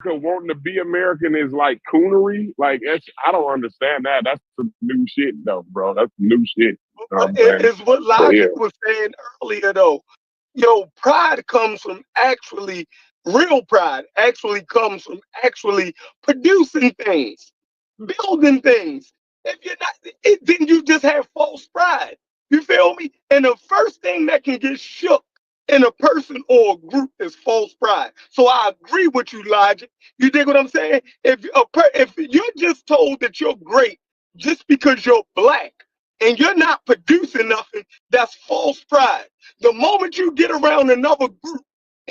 wanting to be American is like coonery. Like I don't understand that. That's some new shit though, bro. That's new shit. You know what I'm saying? It's what But yeah, Logic was saying earlier, though. Yo, pride comes from actually, real pride actually comes from actually producing things, building things. If you're not, then you just have false pride. You feel me? And the first thing that can get shook in a person or a group is false pride. So I agree with you, Logic. You dig what I'm saying? If you're just told that you're great just because you're black and you're not producing nothing, that's false pride. The moment you get around another group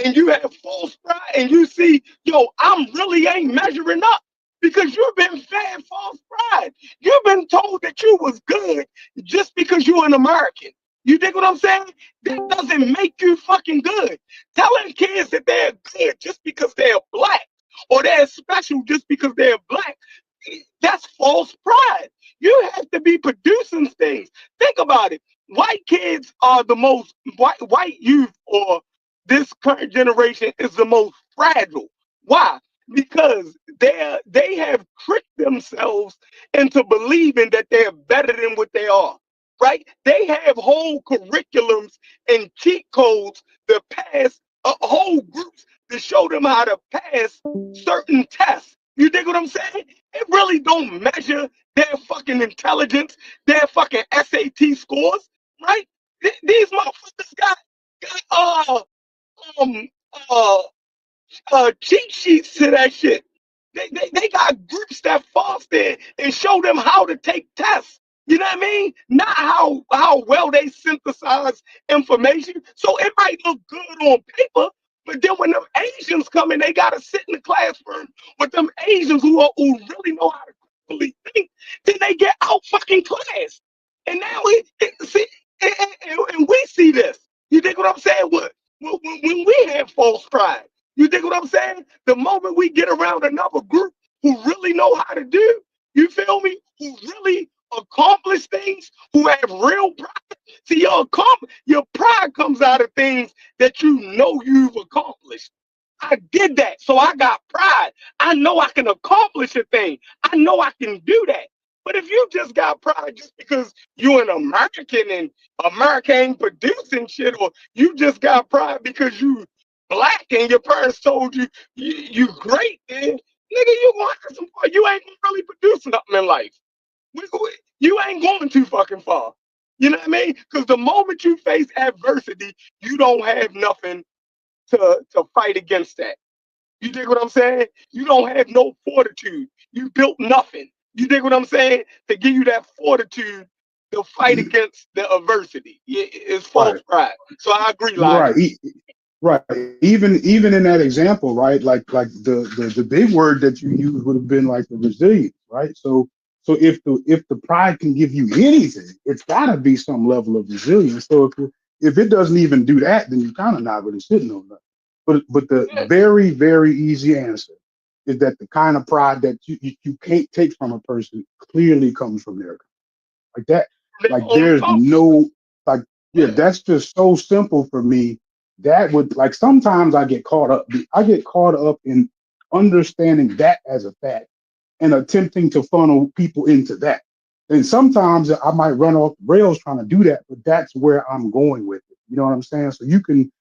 and you have false pride and you see, yo, I'm really ain't measuring up because you've been fed false pride. You've been told that you was good just because you're an American. You dig what I'm saying? That doesn't make you fucking good. Telling kids that they're good just because they're black or they're special just because they're black, that's false pride. You have to be producing things. Think about it. White kids are the most white youth or this current generation is the most fragile. Why? Because they have tricked themselves into believing that they're better than what they are. Right? They have whole curriculums and cheat codes that pass whole groups to show them how to pass certain tests. You dig what I'm saying? It really don't measure their fucking intelligence, their fucking SAT scores, right? These motherfuckers got um uh cheat sheets to that shit. They got groups that foster and show them how to take tests. You know what I mean? Not how well they synthesize information. So it might look good on paper, but then when them Asians come in, they gotta sit in the classroom with them Asians who really know how to critically think. Then they get out fucking class, and now see, and we see this. You think what I'm saying? When we have false pride. You think what I'm saying? The moment we get around another group who really know how to do, you feel me? Who really accomplish things, who have real pride. See, your pride comes out of things that you know you've accomplished. I did that, so I got pride. I know I can accomplish a thing. I know I can do that. But if you just got pride just because you're an American and America ain't producing shit, or you just got pride because you black and your parents told you great, then nigga, you gonna have some fun. You ain't gonna really produce nothing in life. You ain't going too fucking far. You know what I mean? Because the moment you face adversity, you don't have nothing to fight against that. You dig what I'm saying? You don't have no fortitude. You built nothing. You dig what I'm saying? To give you that fortitude to fight against the adversity. It's false Right, pride. So I agree, right, Logic. right. Even in that example, right? Like the big word that you use would have been like the resilience, right? So if the pride can give you anything, it's got to be some level of resilience. So if it doesn't even do that, then you're kind of not really sitting on that. But the Yeah. very easy answer is that the kind of pride that you can't take from a person clearly comes from their like that. Their Like own there's accomplishment. no like yeah, Yeah. that's just so simple for me. That would like sometimes I get caught up. I get caught up in understanding that as a fact and attempting to funnel people into that. And sometimes I might run off the rails trying to do that, but that's where I'm going with it. You know what I'm saying? So you can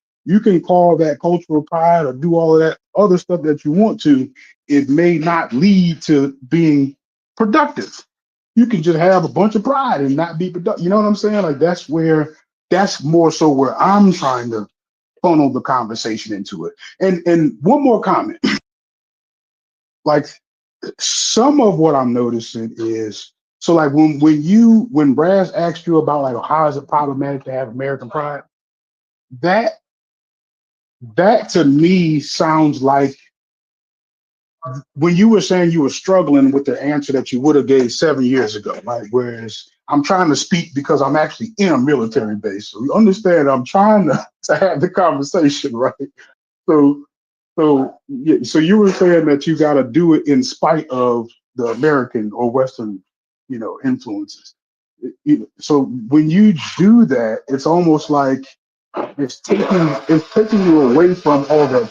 call that cultural pride or do all of that other stuff that you want to. It may not lead to being productive. You can just have a bunch of pride and not be productive. You know what I'm saying? Like that's more so where I'm trying to funnel the conversation into it. And one more comment. Like some of what I'm noticing is so like when Braz asked you about like how is it problematic to have American pride, that that to me sounds like when you were saying you were struggling with the answer that you would have gave 7 years ago, right? Whereas I'm trying to speak because I'm actually in a military base. So you understand I'm trying to have the conversation, right? So yeah, so you were saying that you got to do it in spite of the American or Western, influences. So when you do that, it's almost like it's taking you away from all that.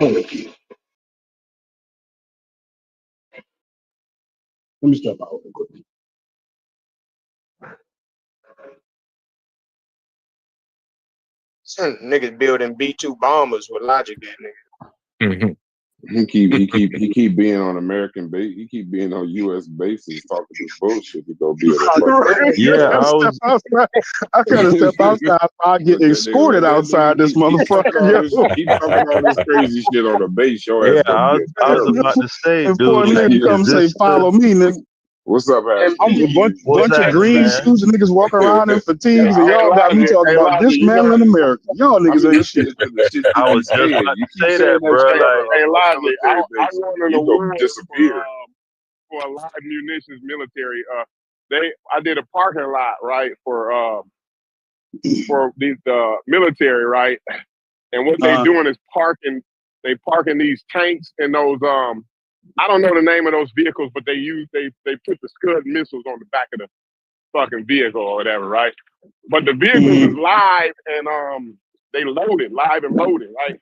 Let me step out real quick. Some niggas building B-2 bombers with logic, that nigga. Mm-hmm. He keep being on American base. He keep being on U.S. bases talking this bullshit to go build a fucking. Yeah, I was. I gotta step outside. I get escorted outside this motherfucker. Keep talking all this crazy shit on the base. Your ass Yeah, gonna be I a was terrorist. about to say, And for a dude. nigga Like, to come is say, this "Follow me," nigga. What's up, And I'm a Ashley? what's bunch of happening, green man? suits and niggas walking around in fatigues, and Hey, y'all got me Elijah, talking about You know, dismantling America. Y'all niggas ain't shit. that's because the shit I you was be just saying. about You to keep say saying that, that bro. shit Like, on a Elijah, military I base. won an You gonna award disappear. for a live munitions military. I did a parking lot right for these military, right? And what they doing is parking these tanks and those I don't know the name of those vehicles, but they put the Scud missiles on the back of the fucking vehicle or whatever, right? But the vehicles is live and they loaded, live and loaded, right?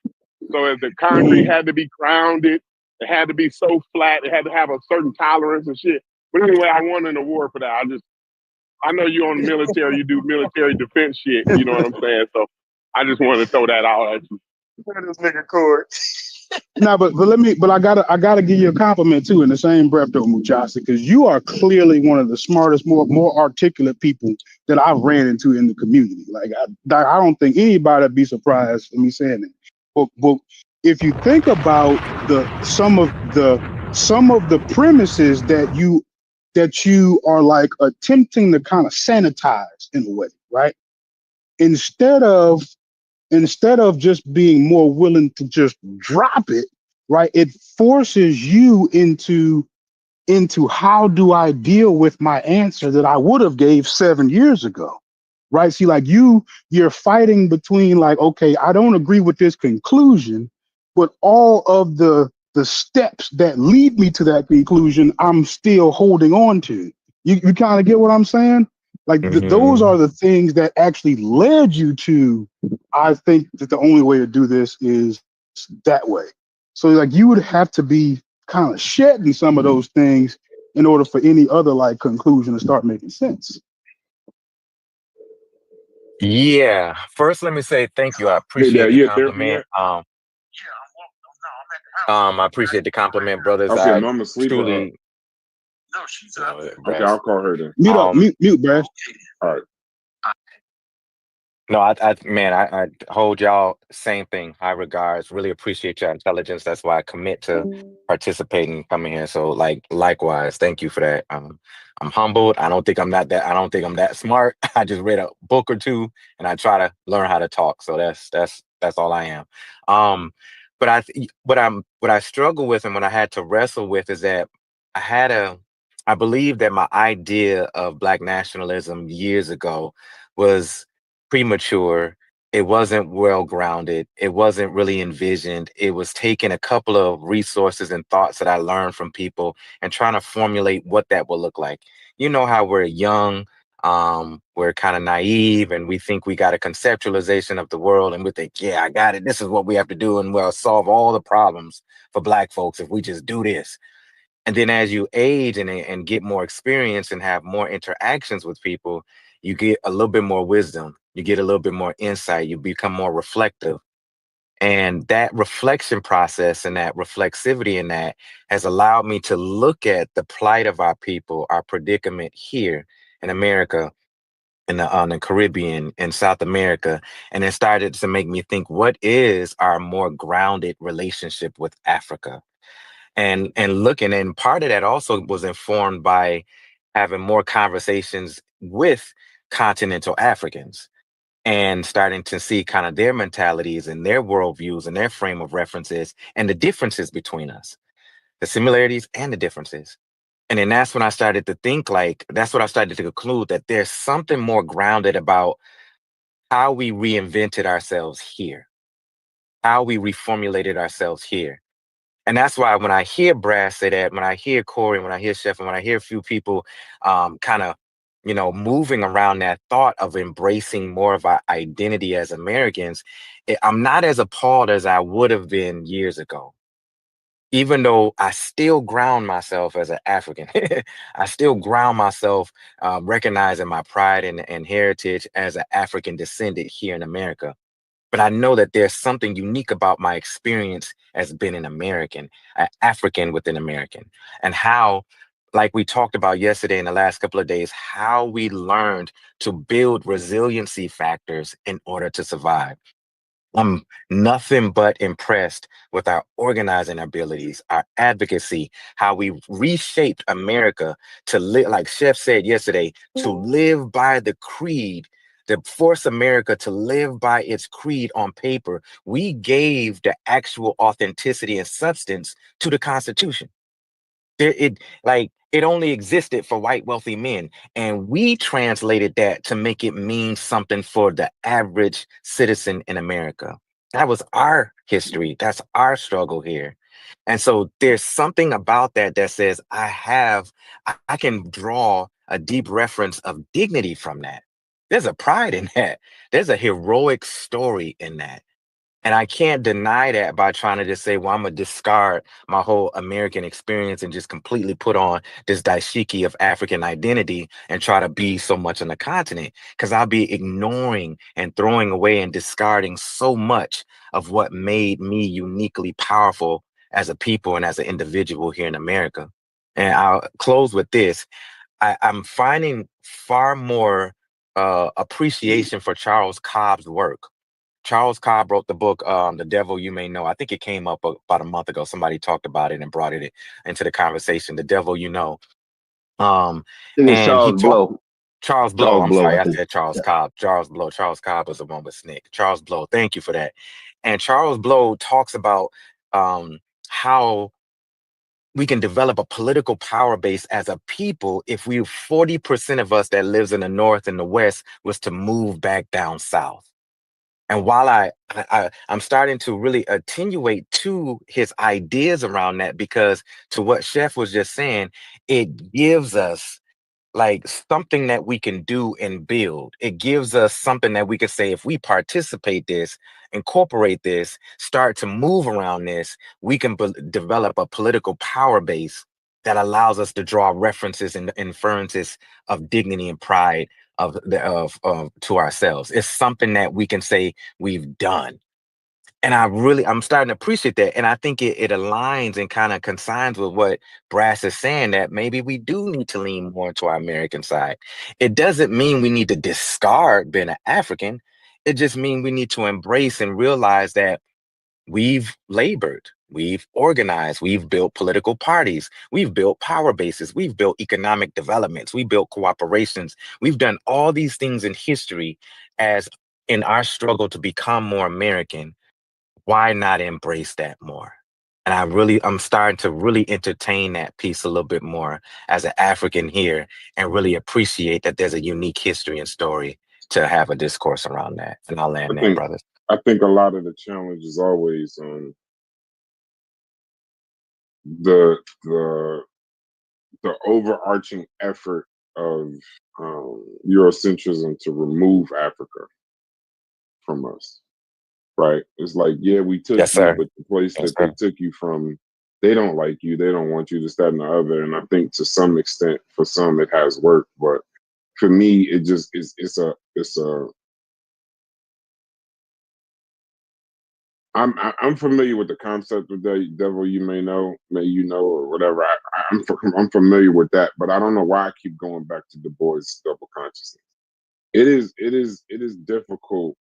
So as the concrete had to be grounded, it had to be so flat, it had to have a certain tolerance and shit. But anyway, I won an award for that. I know you're on the military, you do military defense shit, you know what I'm saying? So I just wanted to throw that out at you. This nigga Cord. No, but I gotta give you a compliment too in the same breath though, Muchasa, because you are clearly one of the smartest, more articulate people that I've ran into in the community. Like I don't think anybody would be surprised in me saying that. But if you think about some of the premises that you are like attempting to kind of sanitize in a way, right? Instead of just being more willing to just drop it, right? It forces you into how do I deal with my answer that I would have gave 7 years ago, right? See, like you're fighting between like, okay, I don't agree with this conclusion, but all of the steps that lead me to that conclusion, I'm still holding on to. You kind of get what I'm saying? Like those Mm-hmm. are the things that actually led you to. I think that the only way to do this is that way. So like you would have to be kind of shedding some of those things in order for any other like conclusion to start making sense. Yeah. First, let me say thank you. I Hey, appreciate Dad, the you at therapy compliment. yet? I appreciate the compliment, brothers. Okay, I Mama's sleeping. truly, Okay, rest. I'll call her then. Mute up, mute, Brad. All right. No, man, I hold y'all same thing. High regards. Really appreciate your intelligence. That's why I commit to participating, coming here. So, like, likewise, thank you for that. I'm humbled. I don't think I'm not that. I don't think I'm that smart. I just read a book or two, and I try to learn how to talk. So that's all I am. Um, but what I struggle with, and what I had to wrestle with, is that I had a. I believe that my idea of Black nationalism years ago was premature. It wasn't well grounded. It wasn't really envisioned. It was taking a couple of resources and thoughts that I learned from people and trying to formulate what that will look like. You know how we're young, we're kind of naive, and we think we got a conceptualization of the world, and we think, yeah, I got it. This is what we have to do, and we'll solve all the problems for Black folks if we just do this. And then as you age and get more experience and have more interactions with people, you get a little bit more wisdom. You get a little bit more insight. You become more reflective. And that reflection process and that reflexivity in that has allowed me to look at the plight of our people, our predicament here in America, in the Caribbean, in South America, and it started to make me think, what is our more grounded relationship with Africa? And looking, and part of that also was informed by having more conversations with continental Africans and starting to see kind of their mentalities and their worldviews and their frame of references and the differences between us, the similarities and the differences. And then that's when I started to think, like, that's what I started to conclude, that there's something more grounded about how we reinvented ourselves here, how we reformulated ourselves here. And that's why when I hear Brad say that, when I hear Corey, when I hear Chef, and when I hear a few people kind of moving around that thought of embracing more of our identity as Americans, I'm not as appalled as I would have been years ago. Even though I still ground myself as an African, I still ground myself, recognizing my pride and heritage as an African descendant here in America. But I know that there's something unique about my experience as being an American, an African within American, and how, like we talked about yesterday in the last couple of days, how we learned to build resiliency factors in order to survive. I'm nothing but impressed with our organizing abilities, our advocacy, how we reshaped America to live, like Chef said yesterday, to live by the creed, to force America to live by its creed on paper. We gave the actual authenticity and substance to the Constitution. It only existed for white wealthy men, and we translated that to make it mean something for the average citizen in America. That was our history. That's our struggle here. And so there's something about that that says I can draw a deep reference of dignity from that. There's a pride in that. There's a heroic story in that. And I can't deny that by trying to just say, well, I'm going to discard my whole American experience and just completely put on this dashiki of African identity and try to be so much on the continent. Because I'll be ignoring and throwing away and discarding so much of what made me uniquely powerful as a people and as an individual here in America. And I'll close with this. I'm finding far more appreciation for Charles Cobb's work. Charles Cobb wrote the book, The Devil You May Know. I think it came up about a month ago. Somebody talked about it and brought it into the conversation. The Devil You Know. Um, I think it's and he Charles talked, Blow. Charles Blow. Charles I'm Blow, sorry, I I think. said Charles Yeah. Cobb. Charles Blow. Charles Cobb was the one with Snick. Charles Blow. Thank you for that. And Charles Blow talks about how we can develop a political power base as a people if 40% of us that lives in the North and the West was to move back down South. And while I'm starting to really attenuate to his ideas around that, because to what Chef was just saying, it gives us like something that we can do and build. It gives us something that we can say, if we participate this, incorporate this, start to move around this, we can develop a political power base that allows us to draw references and inferences of dignity and pride of to ourselves. It's something that we can say we've done. And I'm starting to appreciate that. And I think it aligns and kind of consigns with what Brass is saying, that maybe we do need to lean more into our American side. It doesn't mean we need to discard being an African. It just means we need to embrace and realize that we've labored, we've organized, we've built political parties, we've built power bases, we've built economic developments, we built cooperations. We've done all these things in history as in our struggle to become more American. Why not embrace that more? And I'm starting to really entertain that piece a little bit more as an African here and really appreciate that there's a unique history and story to have a discourse around that. And I'll I land there, think brothers. I think a lot of the challenge is always the the the overarching effort of Eurocentrism to remove Africa from us. Right? It's like, yeah, we took Yes, you, sir. but the place Yes, that they sir. took you from, they don't like you. They don't want you, this, that, and the other. And I think to some extent, for some, it has worked. But for me, it just is. It's a. I'm familiar with the concept of the devil. You may you know, or whatever. I'm familiar with that, but I don't know why I keep going back to Du Bois' double consciousness. It is difficult.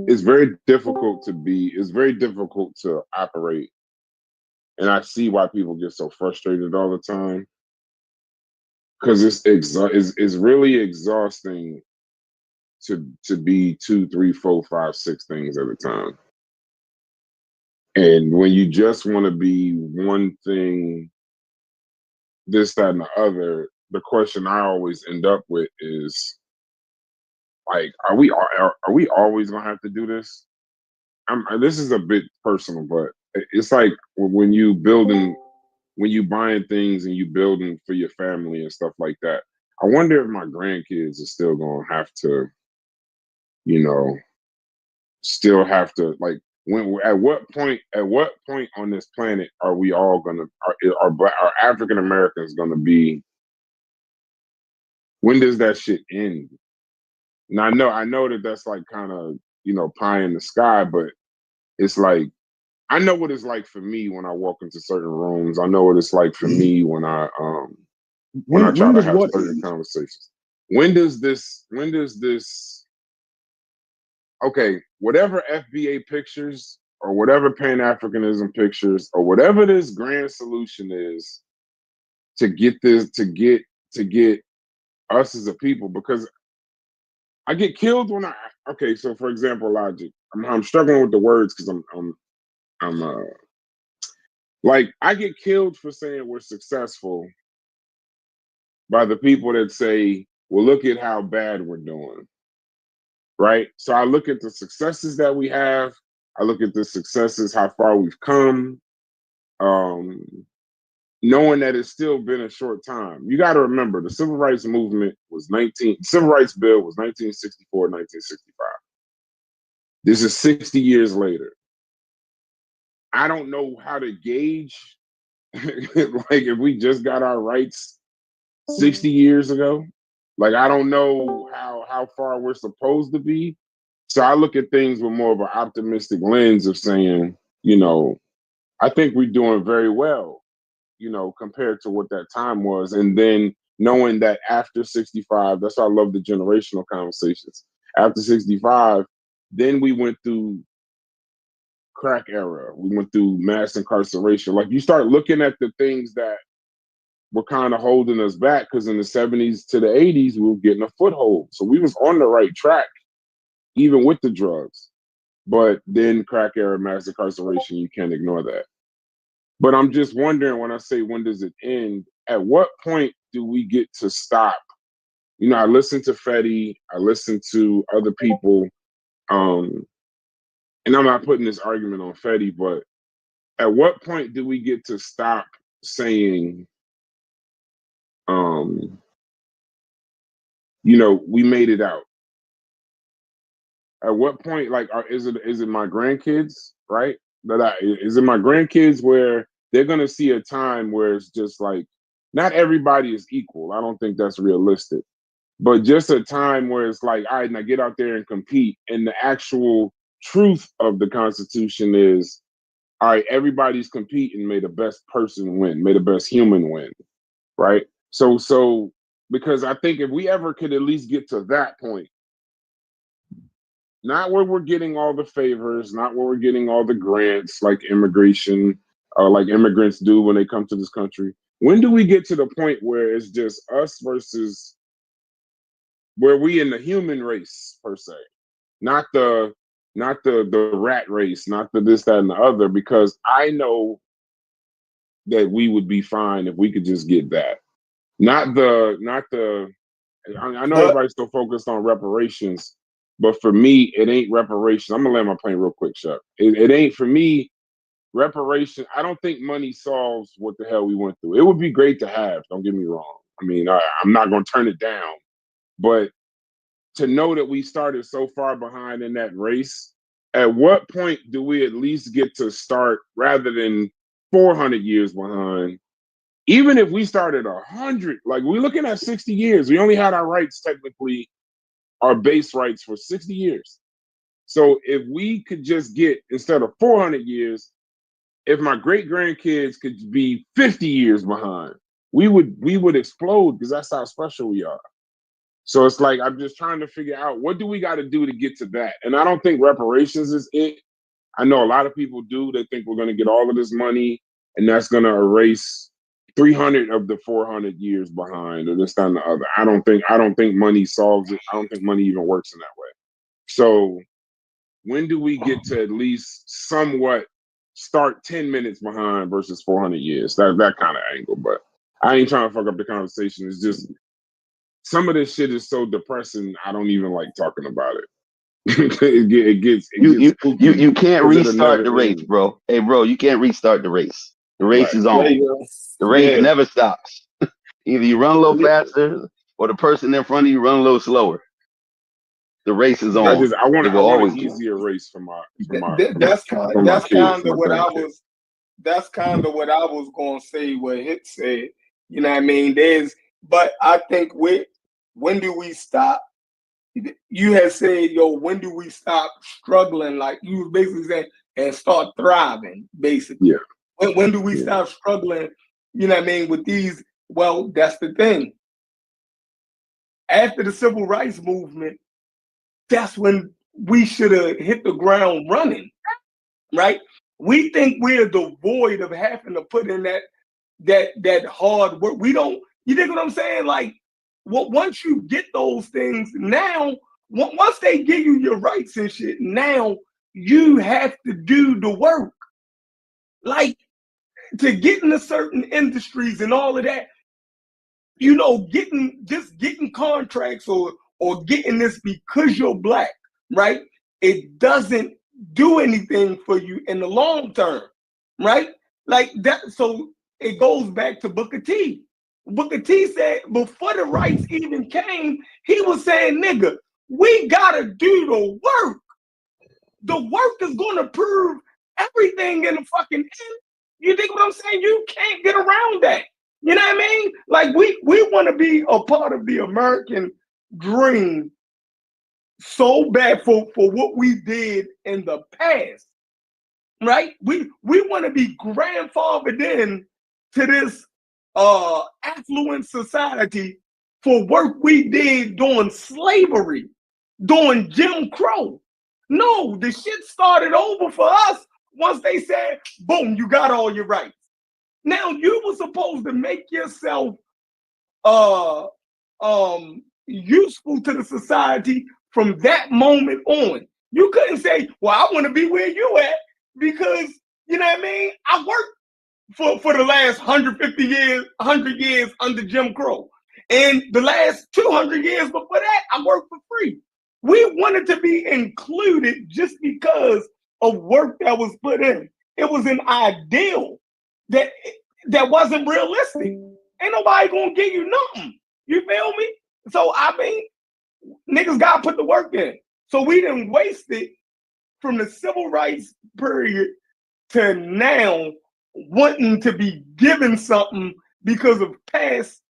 It's very difficult to be. It's very difficult to operate, and I see why people get so frustrated all the time because it's really exhausting to be two, three, four, five, six things at a time. And when you just want to be one thing, this, that, and the other, the question I always end up with is like, are we always gonna have to do this? This is a bit personal, but it's like when you building. when you buying things and you building for your family and stuff like that. I wonder if my grandkids are still gonna have to, you know, still have to like when at what point on this planet are we all gonna are African Americans gonna be, when does that shit end? Now I know that that's like kind of, you know, pie in the sky, but it's like I know what it's like for me when I walk into certain rooms. I know what it's like for me when I try when to does have what certain end? conversations. When does this okay, whatever FBA pictures or whatever Pan Africanism pictures or whatever this grand solution is to get this to get us as a people, because I get killed when I okay, so for example, logic. I'm struggling with the words because I'm like I get killed for saying we're successful by the people that say, well, look at how bad we're doing. Right. So I look at the successes that we have, I look at the successes, how far we've come, um, knowing that it's still been a short time. You got to remember the civil rights movement was civil rights bill was 1964, 1965. This is 60 years later. I don't know how to gauge like if we just got our rights 60 years ago. Like I don't know how far we're supposed to be. So I look at things with more of an optimistic lens of saying, you know, I think we're doing very well, you know, compared to what that time was. And then knowing that after 65, that's why I love the generational conversations. After 65, then we went through crack era. We went through mass incarceration. Like you start looking at the things that were kind of holding us back, because in the 70s to the 80s, we were getting a foothold. So we was on the right track, even with the drugs. But then crack era, mass incarceration, you can't ignore that. But I'm just wondering, when I say when does it end, at what point do we get to stop? You know, I listen to Fetty, I listen to other people, and I'm not putting this argument on Fetty, but at what point do we get to stop saying, um, you know, we made it out? At what point, like, is it my grandkids, right? Is it my grandkids where they're gonna see a time where it's just like not everybody is equal. I don't think that's realistic, but just a time where it's like, all right, now get out there and compete. And the actual truth of the Constitution is, all right, everybody's competing. May the best person win. May the best human win. Right. So because I think if we ever could at least get to that point, not where we're getting all the favors, not where we're getting all the grants like immigration, like immigrants do when they come to this country. When do we get to the point where it's just us versus where we in the human race per se, not the rat race, not the this, that, and the other? Because I know that we would be fine if we could just get that. Not the I know But everybody's still focused on reparations, but for me, it ain't reparations. I'm gonna land my plane real quick, Chuck. It ain't for me. Reparation. I don't think money solves what the hell we went through. It would be great to have. Don't get me wrong. I mean, I'm not gonna turn it down, but to know that we started so far behind in that race, at what point do we at least get to start rather than 400 years behind? Even if we started 100, like we're looking at 60 years, we only had our rights technically, our base rights for 60 years. So if we could just get, instead of 400 years, if my great grandkids could be 50 years behind, we would explode, because that's how special we are. So it's like I'm just trying to figure out, what do we got to do to get to that? And I don't think reparations is it. I know a lot of people do. They think we're going to get all of this money and that's going to erase 300 of the 400 years behind, or this, that, and the other. I don't think money solves it. I don't think money even works in that way. So when do we get to at least somewhat start 10 minutes behind versus 400 years? That kind of angle. But I ain't trying to fuck up the conversation. It's just some of this shit is so depressing. I don't even like talking about it. It gets You spooky can't because it restart never the race, ends. bro. Hey, bro, you can't restart the race. The race Right. is There on. you go. The race Yeah. never stops. Either you run a little faster, or the person in front of you run a little slower. The race is on. I want It will I want an always be on. easier race for my That's kids, kind my of what I grandkids. was. That's kind of what I was going to say. What Hit said. You know what I mean? But I think when do we stop? You had said, yo, when do we stop struggling? Like you was basically saying, and start thriving. Basically, Yeah. when do we Yeah. stop struggling? You know what I mean? With these, well, that's the thing. After the civil rights movement, that's when we should have hit the ground running, right? We think we're devoid of having to put in that hard work. We don't. You think what I'm saying? Like, once you get those things, now once they give you your rights and shit, now you have to do the work. Like to get into certain industries and all of that, you know, getting contracts or getting this because you're black, right? It doesn't do anything for you in the long term, right? Like that. So it goes back to Booker T. Booker T said before the rights even came, he was saying, nigga, we gotta do the work. The work is gonna prove everything in the fucking end. You think what I'm saying? You can't get around that. You know what I mean? Like we want to be a part of the American dream so bad for what we did in the past, right? We want to be grandfathered in to this affluent society for work we did during slavery, during Jim Crow. No, the shit started over for us once they said, boom, you got all your rights. Now you were supposed to make yourself uh useful to the society from that moment on. You couldn't say, well, I want to be where you at because you know what I mean? I worked for the last 150 years, 100 years under Jim Crow. And the last 200 years before that, I worked for free. We wanted to be included just because of work that was put in. It was an ideal that wasn't realistic. Ain't nobody gonna give you nothing. You feel me? So I mean, niggas gotta put the work in. So we didn't waste it from the civil rights period to now wanting to be given something because of past,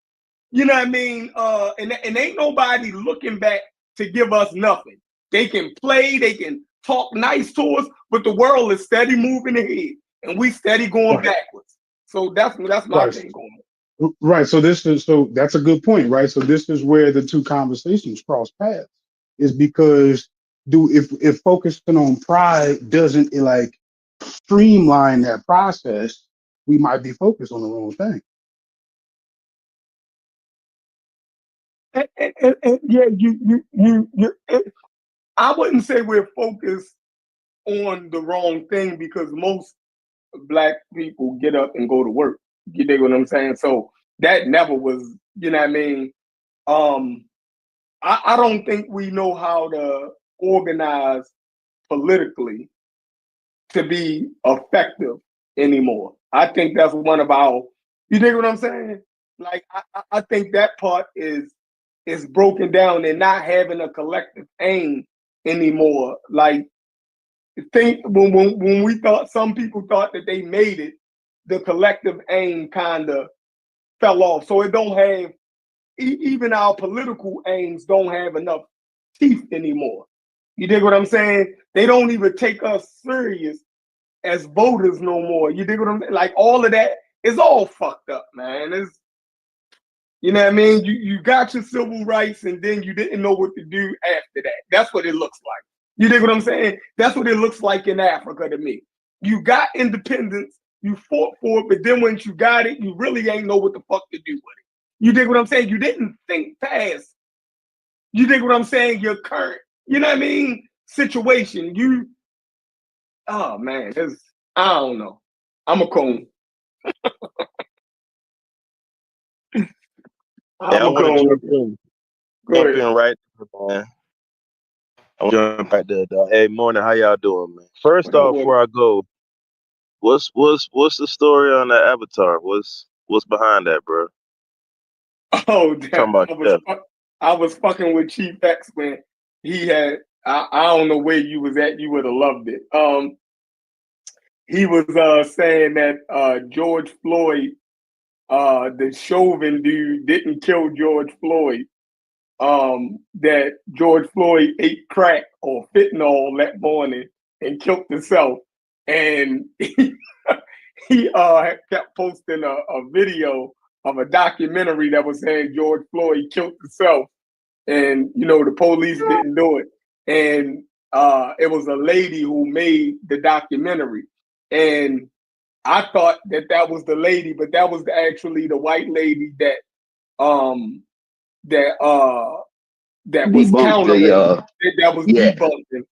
you know what I mean? And ain't nobody looking back to give us nothing. They can play, they can talk nice to us, but the world is steady moving ahead and we steady going backwards. So that's my thing going on. Right. So that's a good point, right? So this is where the two conversations cross paths, is because if focusing on pride doesn't like streamline that process, we might be focused on the wrong thing. And yeah, I wouldn't say we're focused on the wrong thing because most black people get up and go to work. You dig what I'm saying? So that never was, you know what I mean? I don't think we know how to organize politically to be effective anymore. I think that's one of our, you dig what I'm saying? Like I think that part is broken down and not having a collective aim anymore. Like think when we thought some people thought that they made it, the collective aim kind of fell off. So it don't have even our political aims don't have enough teeth anymore. You dig what I'm saying? They don't even take us serious as voters no more. You dig what I'm saying? Like all of that is all fucked up, man. It's you know what I mean? You got your civil rights and then you didn't know what to do after that. That's what it looks like. You dig what I'm saying? That's what it looks like in Africa to me. You got independence, you fought for it, but then once you got it, you really ain't know what the fuck to do with it. You dig what I'm saying? You didn't think past. You dig what I'm saying? Your current, you know what I mean? Situation. Oh man, I don't know. I'm a coon. Yeah, I I'm a want to coon. jump in right there, man. I want to jump right there, dog. Hey, morning, how y'all doing, man? First What up off, with it? before I go, What's the story on that Avatar? What's behind that, bro? Oh, Talking about Chef. I was fucking with Chief X when he had. I don't know where you was at. You would have loved it. He was saying that George Floyd, the Chauvin dude, didn't kill George Floyd. That George Floyd ate crack or fentanyl that morning and killed himself, and he kept posting a video of a documentary that was saying George Floyd killed himself, and the police didn't do it, and it was a lady who made the documentary, and I thought that was the lady, but that was actually the white lady that that was countering, that was debunking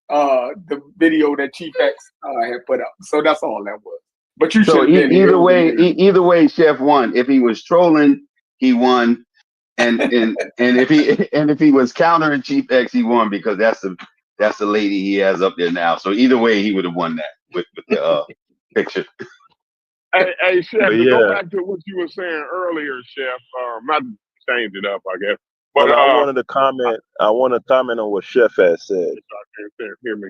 the video that Chief X had put up. So that's all that was. But you should have been either way, Chef won. If he was trolling, he won, and if he was countering Chief X, he won because that's the lady he has up there now. So either way, he would have won that with the picture. Hey, Chef, to go back to what you were saying earlier, Chef. Not to change it up, I guess. But I wanted to comment. I want to comment on what Chef has said. Hear me?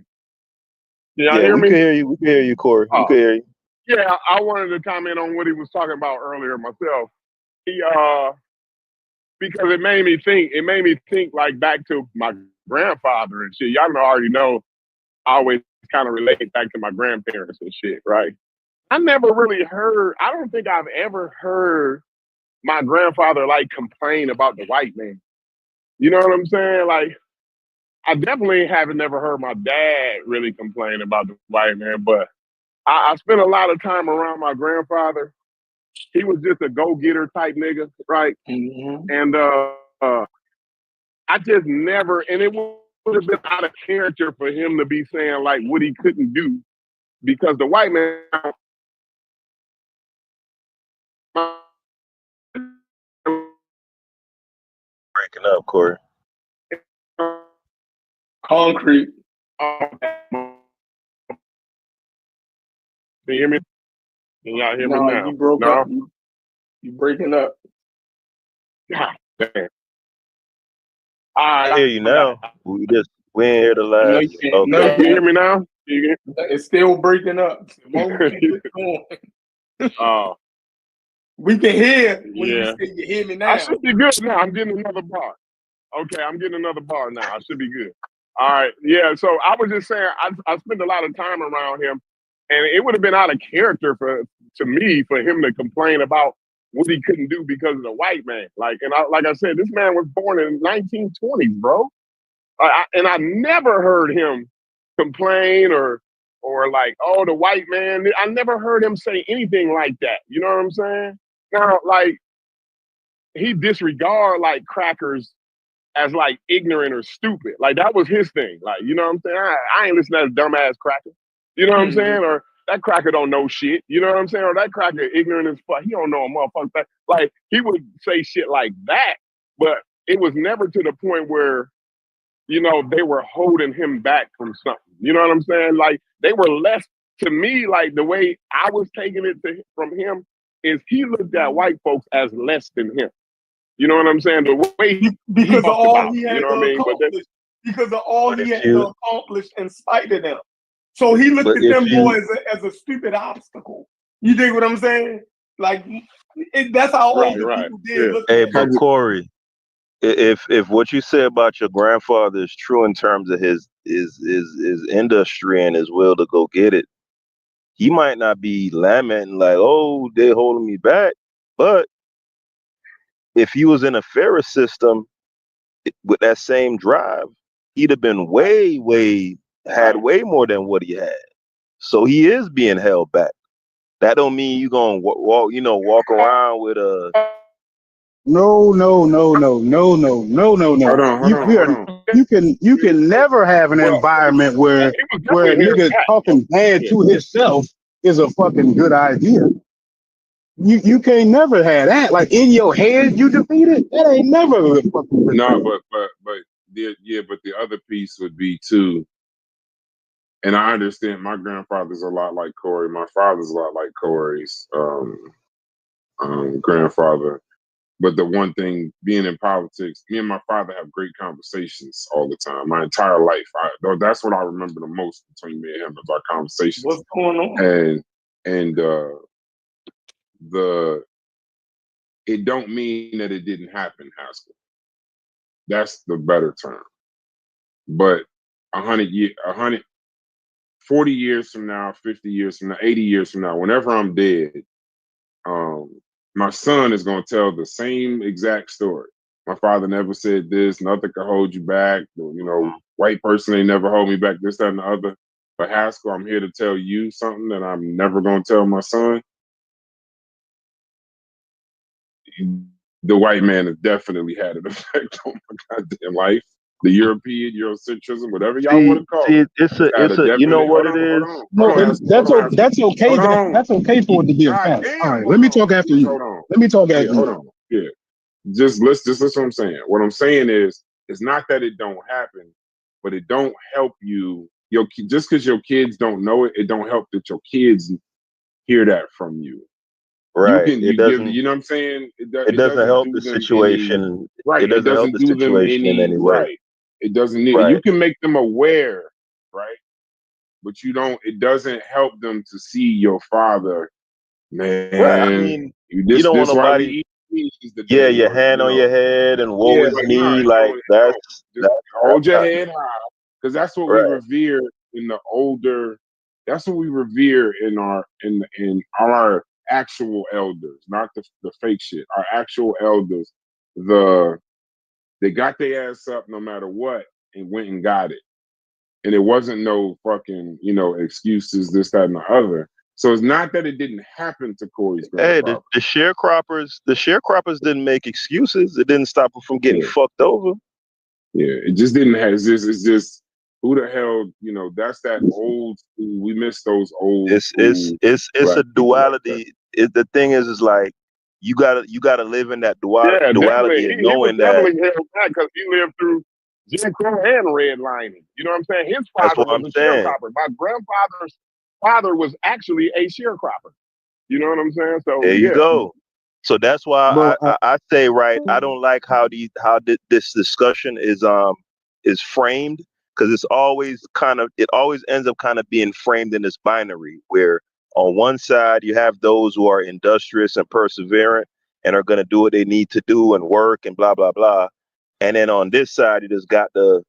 Yeah, we can hear you. We can hear you, Corey. We can hear you. Yeah, I wanted to comment on what he was talking about earlier myself. He because it made me think. It made me think like back to my grandfather and shit. Y'all already know. I always kind of relate back to my grandparents and shit, right? I never really heard. I don't think I've ever heard my grandfather like complain about the white man. You know what I'm saying? Like, I definitely haven't never heard my dad really complain about the white man, but I spent a lot of time around my grandfather. He was just a go-getter type nigga, right? Mm-hmm. And I just never, and it would have been out of character for him to be saying like what he couldn't do because the white man. Breaking up, Corey. Concrete. Can you hear me? Can y'all hear me now? You broke up. You breaking up. God damn. I hear you now. We ain't hear the last. Okay. Can you hear me now? It's still breaking up. We can hear when you say you hear me now. I should be good now. I'm getting another bar. Okay, I'm getting another bar now. I should be good. All right. Yeah, so I was just saying I spent a lot of time around him, and it would have been out of character for him to complain about what he couldn't do because of the white man. Like I said, this man was born in 1920s, bro. And I never heard him complain or like, oh, the white man. I never heard him say anything like that. You know what I'm saying? Now, like, he disregard like crackers as like ignorant or stupid. Like that was his thing. Like, you know what I'm saying? I ain't listening to that dumbass cracker. You know what I'm saying? Or that cracker don't know shit. You know what I'm saying? Or that cracker ignorant as fuck. He don't know a motherfucker. Like he would say shit like that, but it was never to the point where, they were holding him back from something. You know what I'm saying? Like they were less, to me, like the way I was taking it from him is he looked at white folks as less than him. You know what I'm saying? The way because of all he had to accomplish. Because of all he had to accomplish in spite of them. So he looked at them boys as a stupid obstacle. You dig what I'm saying? Like that's how all the people did look at him. But Corey, if what you say about your grandfather is true in terms of his industry and his will to go get it, he might not be lamenting like, oh, they're holding me back. But if he was in a fairer system with that same drive, he'd have been way more than what he had. So he is being held back. That don't mean you gonna walk around with a. No. Hold on. You can never have an environment where a nigga talking bad to himself is a fucking good idea. You can't never have that. Like in your head, you defeated. That ain't never a fucking good. No, but the other piece would be too. And I understand my grandfather's a lot like Corey. My father's a lot like Corey's grandfather. But the one thing, being in politics, me and my father have great conversations all the time. My entire life, that's what I remember the most between me and him is our conversations. What's going on? And the it don't mean that it didn't happen, Haskell. That's the better term. But 40 years from now, 50 years from now, 80 years from now, whenever I'm dead, my son is going to tell the same exact story. My father never said this, nothing could hold you back. You know, white person ain't never hold me back, this, that, and the other. But Haskell, I'm here to tell you something that I'm never going to tell my son. The white man has definitely had an effect on my goddamn life. The European, Eurocentrism, whatever y'all want to call it. It's a you know what it is? No, and that's okay. That's okay for it to be a fact. All right, let me talk after you. Let me talk after you. Hold on. Yeah. Just listen what I'm saying. What I'm saying is, it's not that it don't happen, but it don't help you. Just because your kids don't know it, it don't help that your kids hear that from you. Right. You give, you know what I'm saying? It doesn't help the situation. Right. It doesn't help the situation in any way. Right. It doesn't need. Right. You can make them aware, right? But you don't. It doesn't help them to see your father, man. Right. I mean, this, you don't want nobody. Yeah, your hand on your head and woe is me. Like that's hold your head high, because that's what we right. revere in the older. That's what we revere in our actual elders, not the fake shit. Our actual elders, they got their ass up no matter what and went and got it, and it wasn't no fucking excuses, this, that, and the other. So it's not that it didn't happen to Corey's grandfather. Hey, the sharecroppers didn't make excuses. It didn't stop them from getting fucked over. Yeah, it just didn't have. It's just who the hell, that's that old school. We miss those old. It's a duality. The thing is like you gotta live in that duality and knowing he was definitely held back because he lived through Jim Crow and redlining. You know what I'm saying? His father was a sharecropper. My grandfather's father was actually a sharecropper. You know what I'm saying? So there you go. So that's why I say, right, I don't like how this discussion is framed, because it always ends up kind of being framed in this binary where on one side you have those who are industrious and perseverant and are going to do what they need to do and work and blah blah blah, and then on this side you just got the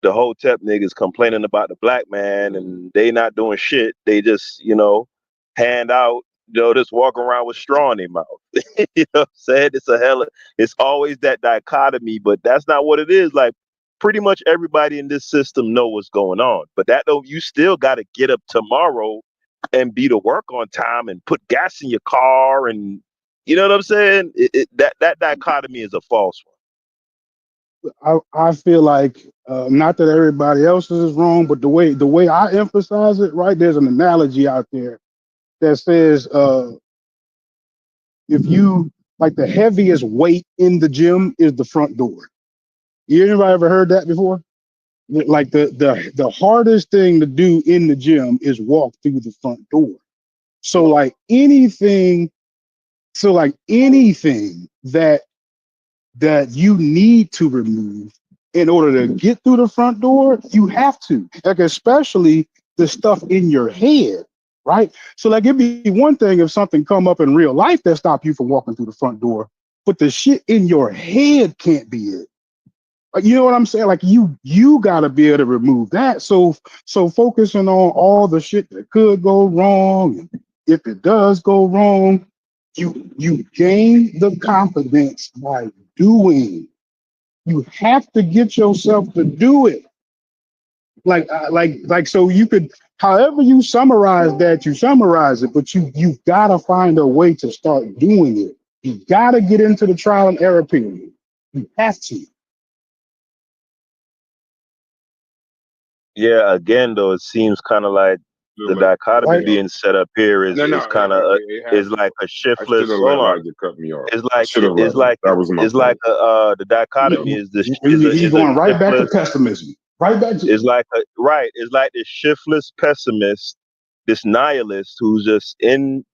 hotep niggas complaining about the black man and they not doing shit. They just hand out, just walk around with straw in their mouth. You know what I'm saying? It's always that dichotomy, but that's not what it is. Like pretty much everybody in this system know what's going on, but you still got to get up tomorrow and be to work on time and put gas in your car, and you know what I'm saying? That dichotomy is a false one. I feel like not that everybody else is wrong, but the way I emphasize it, right? There's an analogy out there that says if you like the heaviest weight in the gym is the front door. Anybody ever heard that before? Like the hardest thing to do in the gym is walk through the front door. So like anything that you need to remove in order to get through the front door, you have to. Like especially the stuff in your head, right? So like it'd be one thing if something come up in real life that stop you from walking through the front door, but the shit in your head can't be it. Like, you know what I'm saying? Like you gotta be able to remove that. So focusing on all the shit that could go wrong, and if it does go wrong, you gain the confidence by doing. You have to get yourself to do it. So you could, however you summarize that, you summarize it, but you've got to find a way to start doing it. You got to get into the trial and error period. You have to. Yeah, again though, it seems kind of like the dichotomy being set up here is kind of is like a shiftless. Hold on, cut me off. It's like the dichotomy is He's going right back to pessimism. Right back to It's like right. It's like this shiftless pessimist, this nihilist who's just in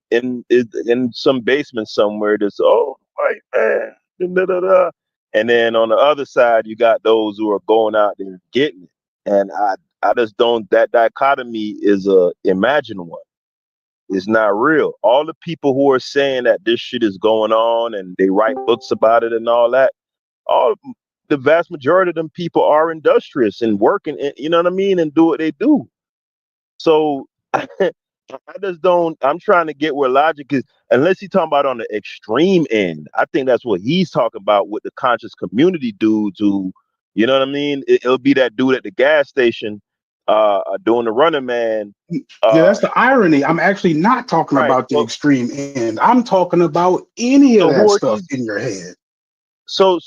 some basement somewhere. Just oh white man, da, da, da. And then on the other side, you got those who are going out there getting it. And I just don't. That dichotomy is a imagined one. It's not real. All the people who are saying that this shit is going on and they write books about it and all that, all the vast majority of them people are industrious and working, you know what I mean, and do what they do. So I just don't. I'm trying to get where logic is, unless he's talking about on the extreme end. I think that's what he's talking about with the conscious community dudes who, you know what I mean. It'll be that dude at the gas station, doing the running man. yeah, Uh, that's the irony. I'm actually not talking right. about the extreme end. I'm talking about any of So that who are stuff these? in your head. So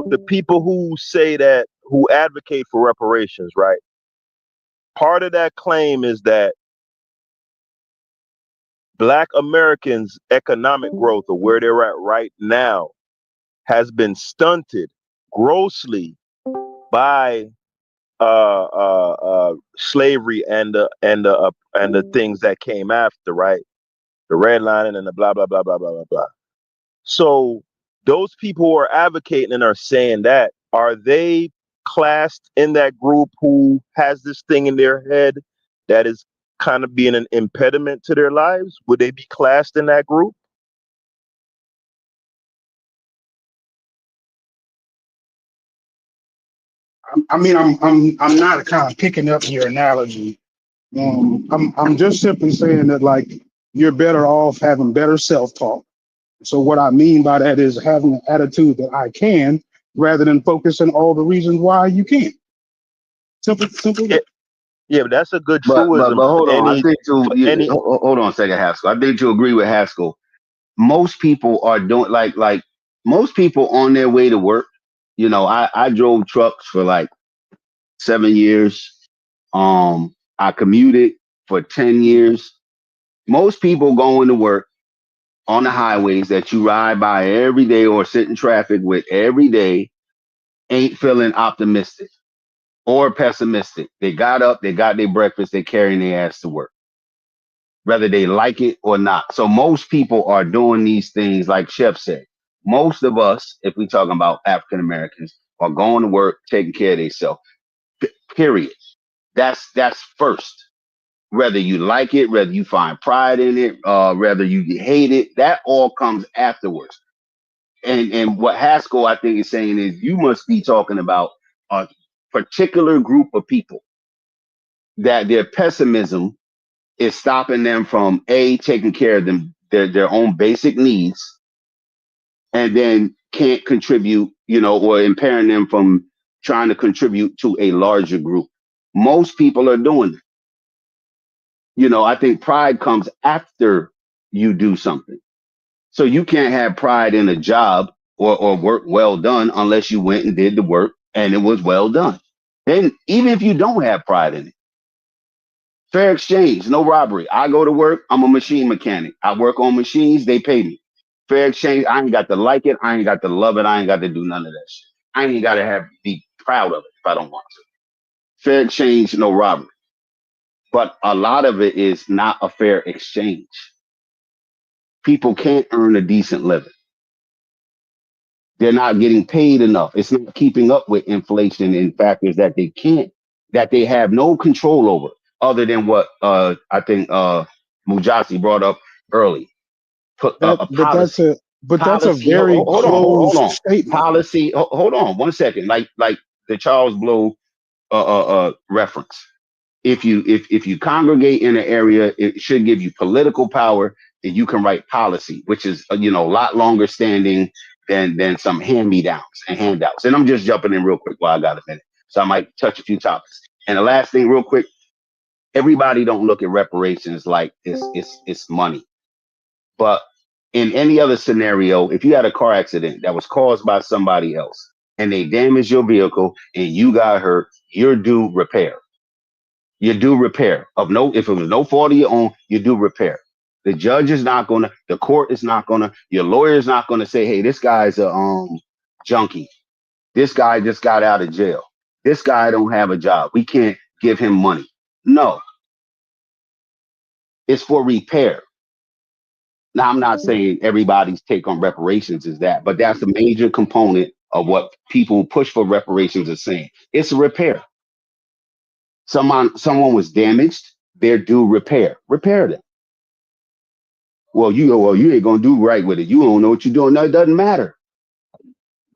the people who say that, who advocate for reparations, right? Part of that claim is that Black Americans' economic growth, or where they're at right now, has been stunted grossly by slavery and the things that came after, right? The redlining and the blah blah blah blah blah blah blah. So those people who are advocating and are saying that, are they classed in that group who has this thing in their head that is kind of being an impediment to their lives? Would they be classed in that group? I mean, I'm not kind of picking up your analogy. I'm just simply saying that like you're better off having better self talk. So what I mean by that is having an attitude that I can, rather than focusing all the reasons why you can't. Simple Yeah, that. yeah, but that's a good But truism hold on. I think hold on a second, Haskell. I think to agree with Haskell, most people are doing like most people on their way to work. You know, I drove trucks for like 7 years. I commuted for 10 years. Most people going to work on the highways that you ride by every day or sit in traffic with every day ain't feeling optimistic or pessimistic. They got up, they got their breakfast, they carrying their ass to work, whether they like it or not. So most people are doing these things, like Chef said. Most of us, if we talking about African Americans, are going to work, taking care of themselves. Period. That's first. Whether you like it, whether you find pride in it, whether you hate it, that all comes afterwards. And what Haskell, I think, is saying is you must be talking about a particular group of people that their pessimism is stopping them from taking care of them their own basic needs, and then can't contribute, or impairing them from trying to contribute to a larger group. Most people are doing it. I think pride comes after you do something. So you can't have pride in a job or work well done unless you went and did the work and it was well done. Then even if you don't have pride in it, fair exchange, no robbery. I go to work, I'm a machine mechanic. I work on machines, they pay me. Fair exchange, I ain't got to like it, I ain't got to love it, I ain't got to do none of that shit. I ain't got to be proud of it if I don't want to. Fair exchange, no robbery. But a lot of it is not a fair exchange. People can't earn a decent living. They're not getting paid enough. It's not keeping up with inflation and factors that they have no control over, other than what I think Mujasi brought up early. Put That a but that's policy, a but that's a policy. very Hold closed on. statement. Policy. Hold on 1 second. Like the Charles Blow reference. If you congregate in an area, it should give you political power, and you can write policy, which is a lot longer standing than some hand me downs and handouts. And I'm just jumping in real quick while I got a minute, so I might touch a few topics. And the last thing, real quick, everybody don't look at reparations like it's money, but in any other scenario, if you had a car accident that was caused by somebody else and they damaged your vehicle and you got hurt, you're due repair. You do repair of no, if it was no fault of your own, you do repair. The judge is not gonna, the court is not gonna, your lawyer is not gonna say, hey, this guy's a junkie. This guy just got out of jail. This guy don't have a job. We can't give him money. No, it's for repair. Now, I'm not saying everybody's take on reparations is that, but that's a major component of what people who push for reparations are saying. It's a repair. Someone was damaged. They're due repair. Repair them. Well, you ain't gonna do right with it. You don't know what you're doing. No, it doesn't matter.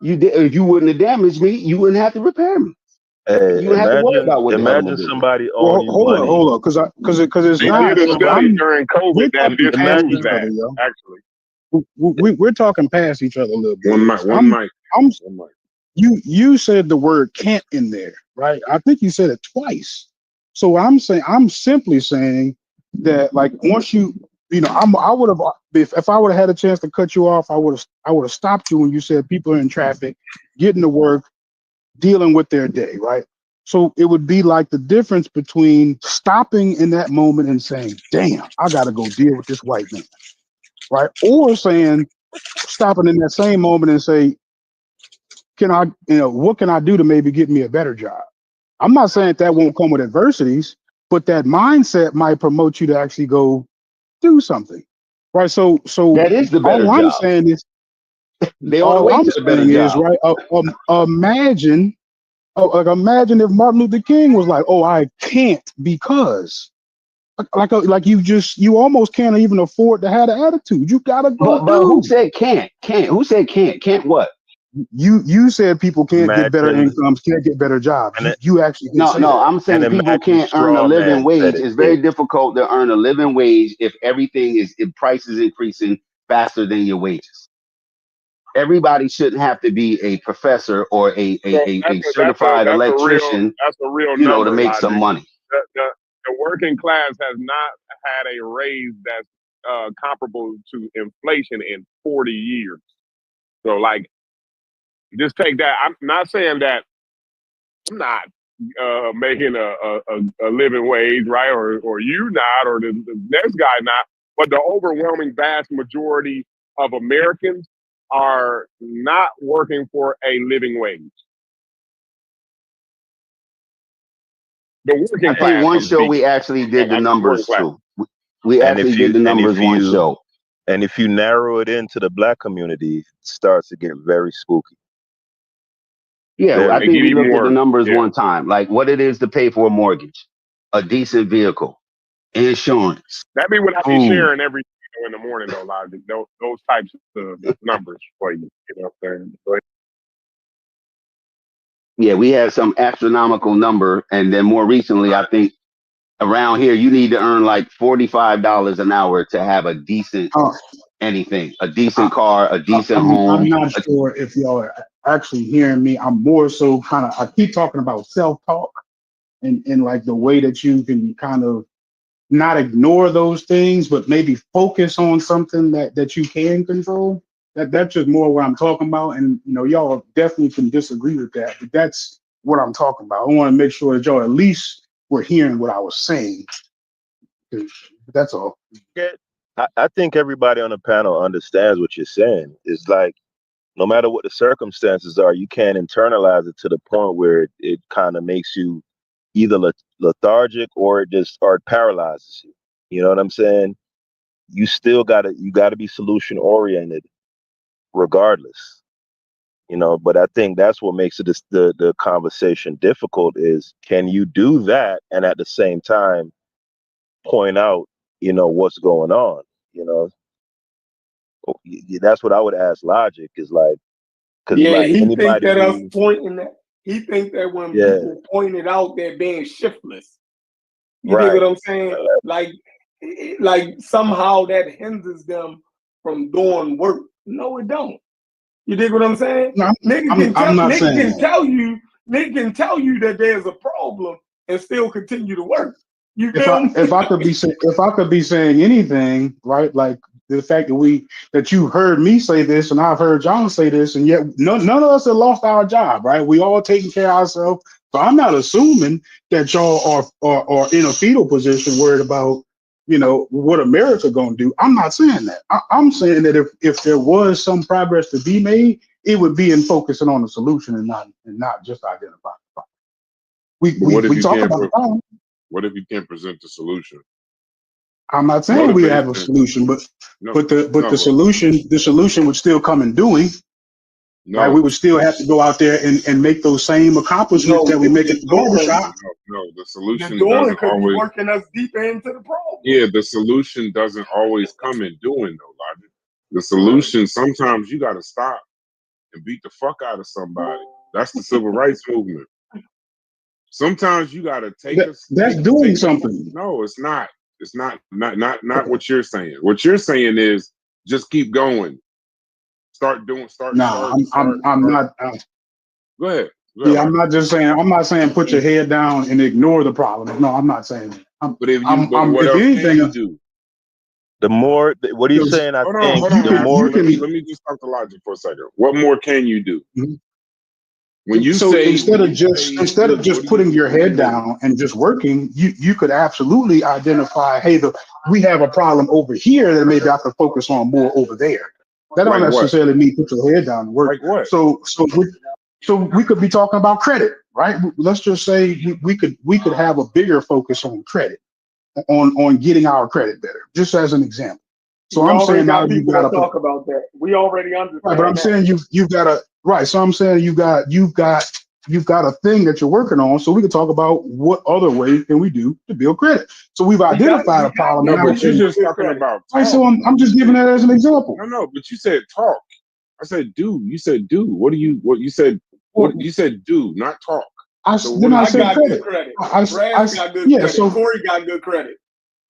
If you wouldn't have damaged me, you wouldn't have to repair me. Hey, You wouldn't have to worry about what the hell I'm imagine gonna do. somebody owe Well, you hold money. on, because it's They not. did a study I'm during we're COVID that talking past disproves each Imagine, other, that. yo. Actually, We're talking past each other a little bit. one mic, one I'm mic, I'm one mic. you said the word can't in there, right? I think you said it twice. So I'm simply saying that like once I would have if I would have had a chance to cut you off, I would have stopped you when you said people are in traffic, getting to work, dealing with their day, right? So it would be like the difference between stopping in that moment and saying, damn, I gotta go deal with this white man, right? Or saying stopping in that same moment and say, what can I do to maybe get me a better job? I'm not saying that won't come with adversities, but that mindset might promote you to actually go do something, right? So That is the better all I'm job. saying is, They on the all way I'm to the better saying is, job. right? Imagine, imagine if Martin Luther King was like, "Oh, I can't because." You almost can't even afford to have the attitude. You gotta go But who do. said can't? Can't? Who said can't? Can't what? You said people can't get better imagine, incomes, can't get better jobs. and You actually did No, say no. that. I'm and saying people imagine can't earn a straw living man said wage. it It's very too. difficult to earn a living wage if everything if prices increasing faster than your wages. Everybody shouldn't have to be a professor or So a certified electrician, that's a real to number, make some Logic. money. The working class has not had a raise that's comparable to inflation in 40 years. So, like, just take that. I'm not saying that I'm not making a living wage, right? Or you not, or the next guy not. But the overwhelming vast majority of Americans are not working for a living wage. The I working think class, one I'm show speaking. we actually did the Working numbers class. too. We And actually if did you the and numbers if one you show. and if you narrow it into the black community, it starts to get very spooky. Yeah, I Very They think get we even looked at the worse. numbers Yeah. one time, like what it is to pay for a mortgage, a decent vehicle, insurance, That be what I be food. sharing every in the morning, though, Logic. Those types of numbers for you. You know what I'm saying? But Yeah, we had some astronomical number, and then more recently, I think around here you need to earn like $45 an hour to have a decent Uh, anything, a decent I, car, a decent I'm home. not sure if y'all are actually hearing me. I'm more so kind of. I keep talking about self talk and like the way that you can kind of not ignore those things, but maybe focus on something that you can control. That's just more what I'm talking about. And y'all definitely can disagree with that, but that's what I'm talking about. I want to make sure that y'all at least were hearing what I was saying. 'Cause that's all. I think everybody on the panel understands what you're saying. It's like no matter what the circumstances are, you can't internalize it to the point where it kind of makes you either lethargic or it paralyzes you. You know what I'm saying? You gotta be solution oriented regardless. But I think that's what makes the conversation difficult is can you do that and at the same time point out, what's going on, you know? That's what I would ask Logic is like, because Yeah, like he think anybody that us who, pointing that he think that when yeah, people point it out, they're being shiftless. You dig right. what I'm saying? Like somehow that hinders them from doing work. No, it don't. You dig what I'm saying? No, I'm not Nigga saying can that. tell you that there's a problem and still continue to work. You if feel I me? if I could be if I could be saying anything, right? Like the fact that you heard me say this and I've heard John say this, and yet none of us have lost our job, right? We all taking care of ourselves. So I'm not assuming that y'all are in a fetal position, worried about what America gonna do. I'm not saying that. I'm saying that if there was some progress to be made, it would be in focusing on the solution and not just identifying. But what if we you talk can't? about the problem. What if you can't present the solution? I'm not saying we have a Motivation. solution, but No, the no, but solution would still come in doing. Right, we no, would still have to go out there and make those same accomplishments No, that we make the at the doing, barbershop. no. The the solution doing doesn't could be always. working us deeper into the problem. Yeah, the solution doesn't always come in doing though, Logic. The solution sometimes you got to stop and beat the fuck out of somebody. That's the civil rights movement. Sometimes you got to That's doing something. No, it's not. It's not what you're saying. What you're saying is just keep going. Start doing. Nah, I'm not. Go ahead. Yeah, I'm not just saying. I'm not saying put your head down and ignore the problem. No, I'm not saying that. But what If else can anything, you do? The more what he's saying, I think Hold on, the Master. more Let me just talk to Logic for a second. What more can you do? Mhm. When you So say instead of just putting your head do? down and just working, you could absolutely identify, hey, we have a problem over here that maybe I could focus on more over there. That don't Like what? necessarily mean put your head down and work. Like what? So we could be talking about credit, right? Let's just say we could have a bigger focus on credit, on getting our credit better, just as an example. So We I'm already saying now got you've people got that to talk about that. We already understand. right, but I'm that. saying you've got a right. So I'm saying you've got a thing that you're working on. So we can talk about what other ways can we do to build credit. So we've identified a problem. No, Now but you're we just can, talking about right. talk. So I'm just giving that as an example. No, but you said talk. I said do. You said do. What you said? What you said do, not talk. I So then I I said got credit. good credit. I Brad got good yeah. credit. So Corey got good credit.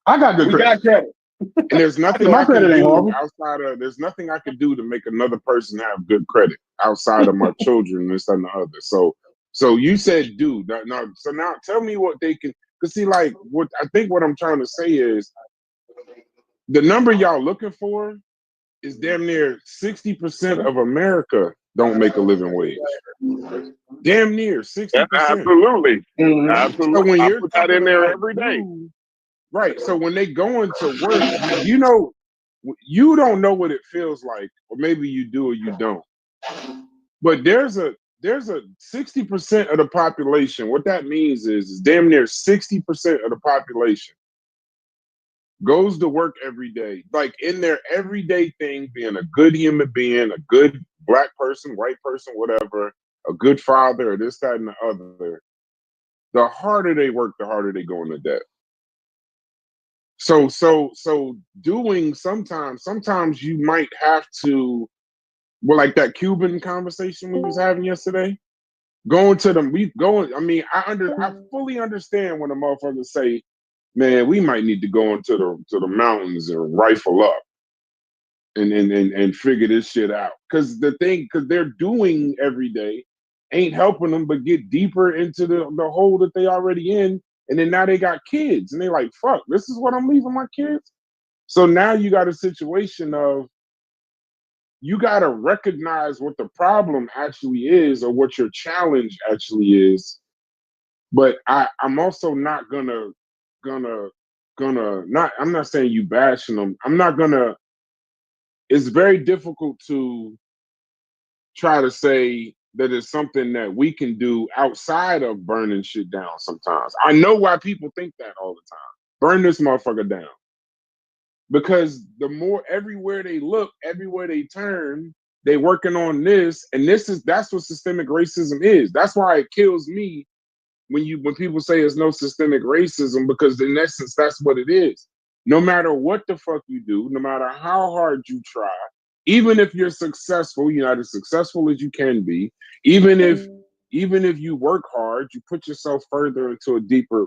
I got good We credit. got credit. And there's nothing My I can credit ain't do horrible. outside of there's nothing I can do to make another person have good credit outside of my children and this and the other. So you said do now. So now tell me what they can. Cause see, like what I think what I'm trying to say is the number y'all looking for is damn near 60% of America don't make a living wage. Damn near 60%. Absolutely. Mhm. So Absolutely. when I you're put that talking in there about every day. do, right? So when they go into work, you know, you don't know what it feels like, or maybe you do or you don't. But there's a 60% of the population. What that means is damn near 60% of the population goes to work every day, like in their everyday thing, being a good human being, a good black person, white person, whatever, a good father, or this, that, and the other. The harder they work, the harder they go into debt. So doing sometimes you might have to, well, like that Cuban conversation we was having yesterday. Going to them, we going. I mean, I fully understand when the motherfuckers say, "Man, we might need to go into the mountains and rifle up and figure this shit out." Because they're doing every day ain't helping them but get deeper into the hole that they already in, and then now they got kids and they like, "Fuck, this is what I'm leaving my kids." So now you got a situation of you got to recognize what the problem actually is or what your challenge actually is. But I'm also not gonna not. I'm not saying you bashing them. I'm not gonna. It's very difficult to try to say that it's something that we can do outside of burning shit down. Sometimes I know why people think that all the time. Burn this motherfucker down. Because the more everywhere they look, everywhere they turn, they working on this, and that's what systemic racism is. That's why it kills me when people say there's no systemic racism, because in essence that's what it is. No matter what the fuck you do, no matter how hard you try, even if you're successful, you're not as successful as you can be. Even if you work hard, you put yourself further into a deeper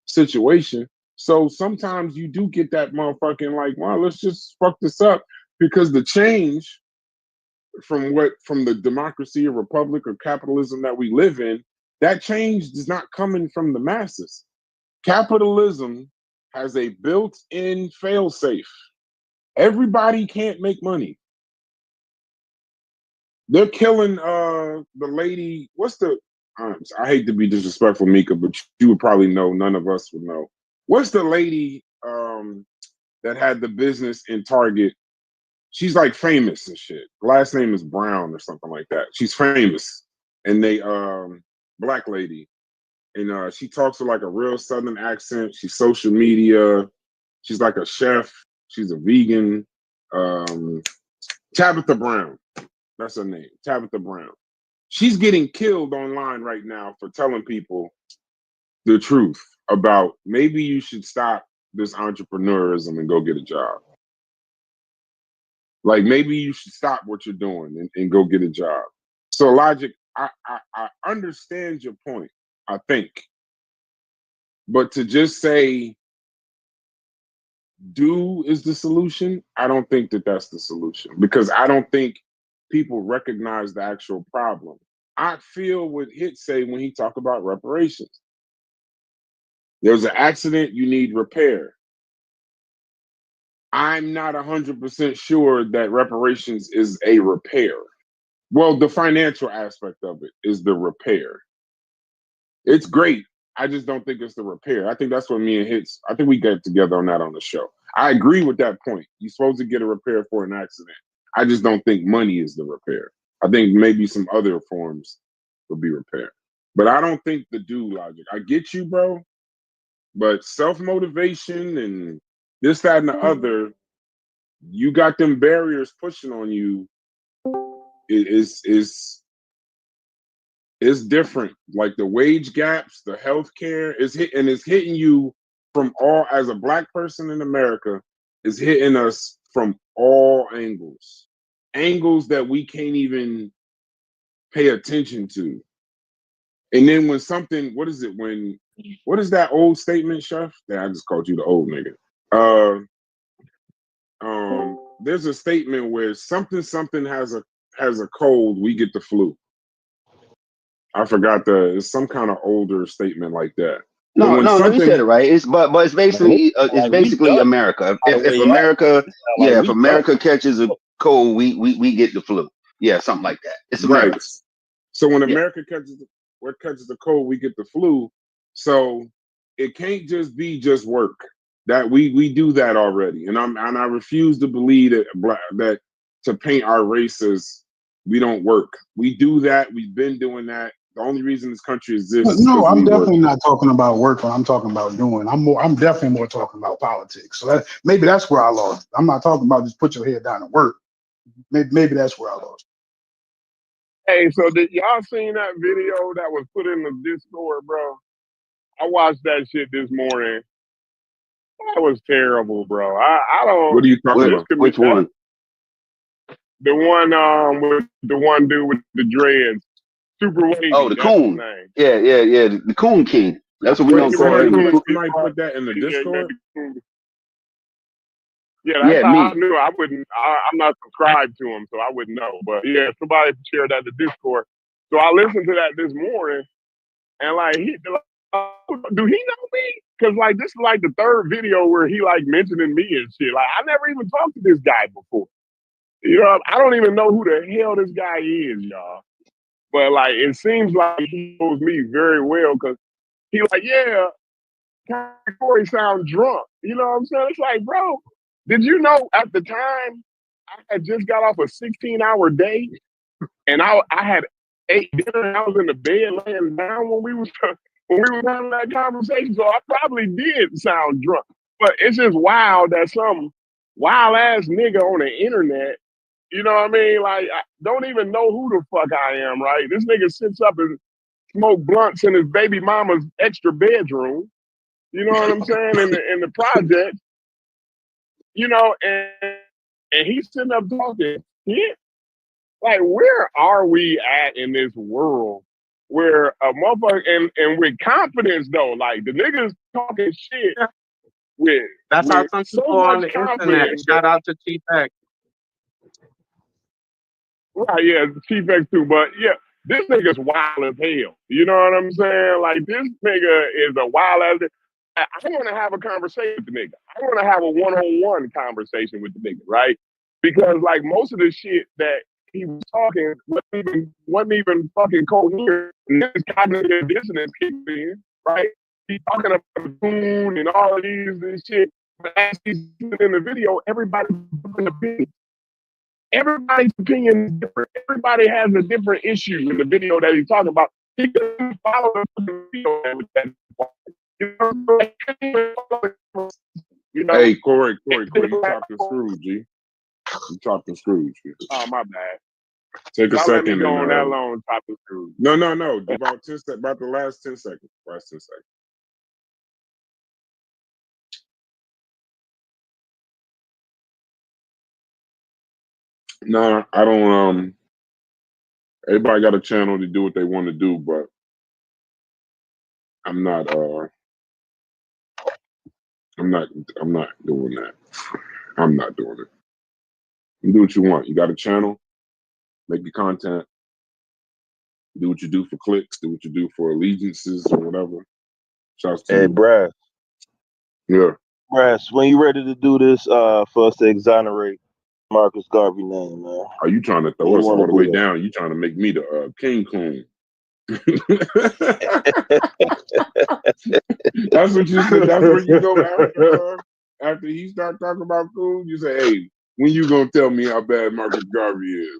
situation. So sometimes you do get that motherfucking like, well, let's just fuck this up, because the change from the democracy or republic or capitalism that we live in, that change is not coming from the masses. Capitalism has a built-in fail-safe. Everybody can't make money. They're killing the lady. What's the? I hate to be disrespectful, Mika, but you would probably know. None of us would know. What's the lady that had the business in Target? She's like famous and shit. Last name is Brown or something like that. She's famous, and they black lady. and she talks with like a real Southern accent. She's social media. She's like a chef. She's a vegan. Tabitha Brown. That's her name. Tabitha Brown. She's getting killed online right now for telling people the truth about maybe you should stop this entrepreneurism and go get a job. Like maybe you should stop what you're doing and go get a job. So Logic, I understand your point, I think. But to just say do is the solution, I don't think that that's the solution because I don't think people recognize the actual problem. I feel what Hit say when he talk about reparations. There's an accident, you need repair. I'm not 100% sure that reparations is a repair. Well, the financial aspect of it is the repair. It's great. I just don't think it's the repair. I think that's what me and Hits, I think we get together on that on the show. I agree with that point. You're supposed to get a repair for an accident. I just don't think money is the repair. I think maybe some other forms will be repair. But I don't think the do Logic. I get you, bro. But self-motivation and this, that, and the other, you got them barriers pushing on you is different. Like the wage gaps, the healthcare is hitting you from all as a Black person in America, is hitting us from all angles. Angles that we can't even pay attention to. And then when something, what is that old statement, Chef? Yeah, I just called you the old nigga. There's a statement where something has a cold, we get the flu. I forgot it's some kind of older statement like that. No, you said it right. It's basically America. If America, if America catches a cold, we get the flu. Yeah, something like that. It's America. Right. So when America catches the cold, we get the flu. So it can't just be just work. That we do that already, and I refuse to believe that to paint our race as we don't work. We do that. We've been doing that. The only reason this country exists. No, I'm definitely not talking about work. What I'm talking about doing. I'm definitely more talking about politics. So maybe that's where I lost. I'm not talking about just put your head down and work. Maybe that's where I lost. Hey, so did y'all seen that video that was put in the Discord, bro? I watched that shit this morning. That was terrible, bro. I don't. What are you talking about? Which one? The one with the one dude with the dreads, super wavy. Oh, the Coon. Yeah, the Coon King. That's what we gonna call him. Somebody put that in the Discord. Yeah, that's how I knew. I wouldn't. I'm not subscribed to him, so I wouldn't know. But yeah, somebody shared that in the Discord. So I listened to that this morning, and like, do he know me? Because like this is like the third video where he like mentioning me and shit. Like I never even talked to this guy before. You know, I don't even know who the hell this guy is, y'all. But like, it seems like he knows me very well because he like, yeah, Corey sound drunk. You know what I'm saying? It's like, bro, did you know at the time I had just got off a 16-hour day and I had ate dinner and I was in the bed laying down when we was having that conversation. So I probably did sound drunk. But it's just wild that some wild ass nigga on the internet, you know what I mean? Like, I don't even know who the fuck I am, right? This nigga sits up and smoke blunts in his baby mama's extra bedroom. You know what I'm saying? In the project, you know, and he's sitting up talking shit. Like, where are we at in this world where a motherfucker and with confidence though, like the niggas talking shit with that's how some people on the internet. Shout out to Chief X. Right, yeah, Chief X too, but yeah, this nigga's wild as hell. You know what I'm saying? Like this nigga is a wild as. I want to have a conversation with the nigga. I want to have a one-on-one conversation with the nigga, right? Because like most of the shit that he was talking wasn't even fucking coherent. And this cognitive dissonance kicks in, right? He's talking about the moon and all of this shit. But as he's in the video, everybody's an opinion. Everybody's opinion is different. Everybody has a different issue in the video that he's talking about. He couldn't follow the video with that. You know, Hey, Corey, you talking Scrooge, G. You talking Scrooge. G. oh my bad. Take a Y'all let me second go and on that long talking Scrooge. no. About about the last 10 seconds. Last 10 seconds. No, I don't. Everybody got a channel to do what they want to do, but I'm not. I'm not doing that. I'm not doing it. You do what you want. You got a channel. Make your content. Do what you do for clicks. Do what you do for allegiances or whatever. Shouts to Hey, you. Brass. Yeah. Brass, when you ready to do this, for us to exonerate Marcus Garvey name, man? Are you trying to When throw you us want all to the do way that? down? You trying to make me the king coon? That's what you said. That's where you go after he start talking about coon. You say, "Hey, when you gonna tell me how bad Marcus Garvey is?"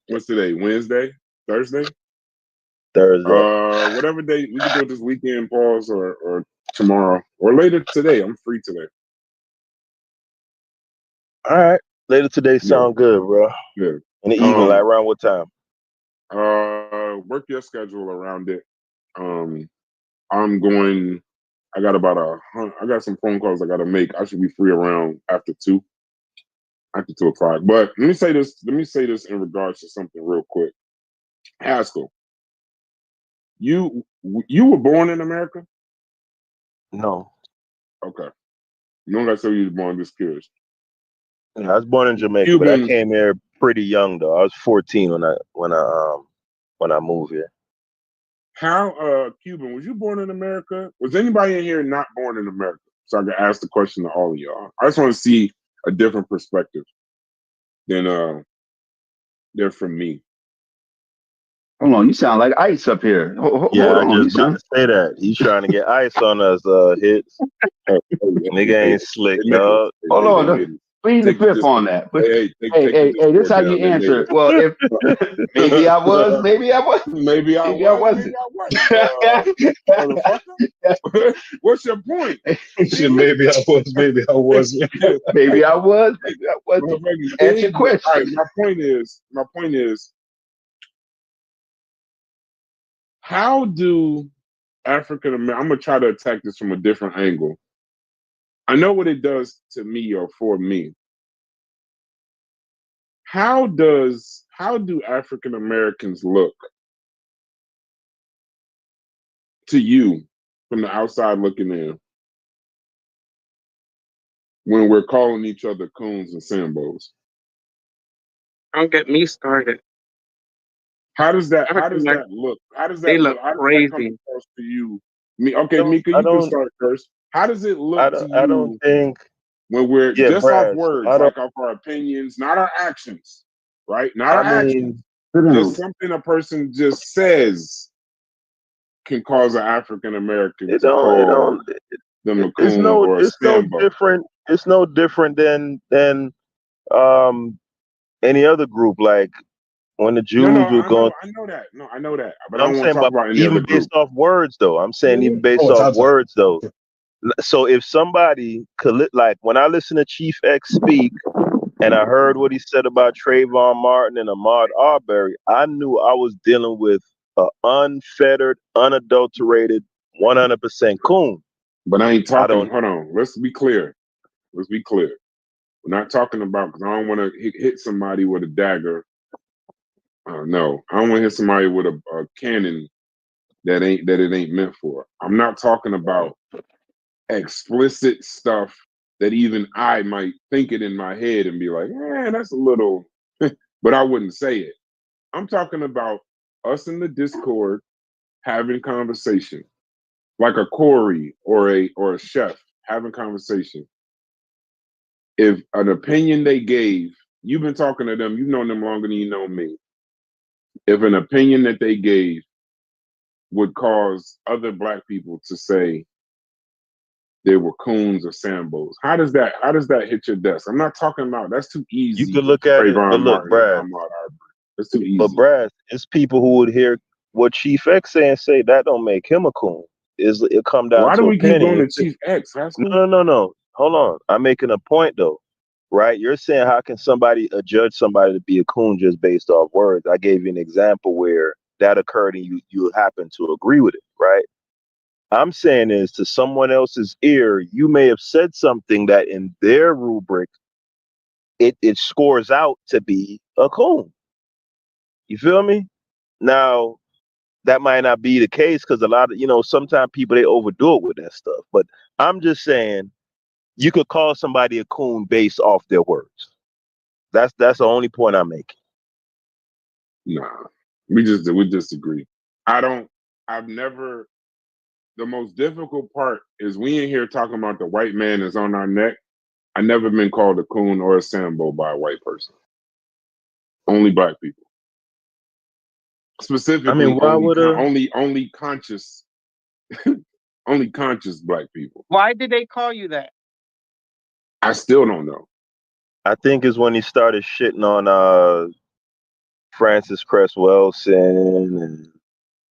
What's today? Wednesday? Thursday? Thursday. Whatever day we can do it this weekend, pause or tomorrow or later today. I'm free today. All right. Later today Yeah, sound good, bro. yeah. In the evening, like around what time? Work your schedule around it. I'm going. I got about I got some phone calls I got to make. I should be free around after 2 o'clock. But let me say this. Let me say this in regards to something real quick. Haskell, you were born in America? No. Okay. You don't got to say you were born. Just curious. Yeah, I was born in Jamaica, but I Cuban. came here pretty young though. I was 14 when I moved here. How Cuban, was you born in America? Was anybody in here not born in America? So I can ask the question to all of y'all. I just want to see a different perspective than from me. Hold on, you sound like ice up here. Yeah, Hold I on, you just about sound. to say that. He's trying to get ice on us, hits. Nigga ain't slick, They made it. dog. Hold They on, made it. plead the Take the fifth on Discord. that. Take the Hey, this Discord how you down. They made answer it. it. Well, if maybe I was, maybe I was, Maybe I maybe I was, maybe wasn't. I wasn't. Motherfucker. What's your point? Shit, maybe I was, maybe I wasn't. Maybe I was, maybe I wasn't. Motherfucking Answer your thing. All right, question. my point is, how do African American? I'm gonna try to attack this from a different angle. I know what it does to me or for me. How do African Americans look to you from the outside looking in when we're calling each other coons and sambos? Don't get me started. How does that African Americans, look? How does they that look look? How does that come crazy. across to you? Me, okay, Mika, I you can don't start first. How does it look to I don't you think when we're yeah, just off Brass. words, I don't like off our opinions, not our actions, right? Not I our actions. mean Just something a person just says can cause an African American to it call don't them a coon or a it's no sambo. different than um any other group. Like when the No, Jews were going, I know that. No, I know that. But I I'm don't want to saying, talk but about any other even group. based off words though, I'm saying even based Oh, off top. words though. So if somebody could like when I listen to Chief X speak and I heard what he said about Trayvon Martin and Ahmaud Arbery, I knew I was dealing with an unfettered, unadulterated, 100% coon. But I ain't I talking. don't. Hold on. Let's be clear. Let's be clear. We're not talking about because I don't want to hit somebody with a dagger. No, I don't want to hit somebody with a cannon that it ain't meant for. I'm not talking about explicit stuff that even I might think it in my head and be like, that's a little, but I wouldn't say it. I'm talking about us in the Discord having conversation, like a Corey or a chef having conversation. If an opinion they gave, you've been talking to them, you've known them longer than you know me. If an opinion that they gave would cause other black people to say they were coons or sambos, how does that hit your desk? I'm not talking about that's too You easy could with look at it, but Trayvon look, Martin and Brad. Ahmaud Arbery. It's too But easy. Brad, it's people who would hear what Chief X say and say that don't make him a coon. It come down Why do to we keep going opinion. to Chief X, Haskell? No. Hold on. I'm making a point though, right? You're saying how can somebody judge somebody to be a coon just based off words? I gave you an example where that occurred and you happen to agree with it, right? I'm saying is to someone else's ear, you may have said something that in their rubric it scores out to be a coon. You feel me? Now that might not be the case because a lot of sometimes people they overdo it with that stuff. But I'm just saying you could call somebody a coon based off their words. That's the only point I'm making. Nah, we disagree. I don't. I've never. The most difficult part is we in here talking about the white man is on our neck. I never been called a coon or a sambo by a white person. Only black people. I mean, Specifically, why would a only conscious, only conscious black people. Why did they call you that? I still don't know. I think is when he started shitting on Francis Cress Wilson and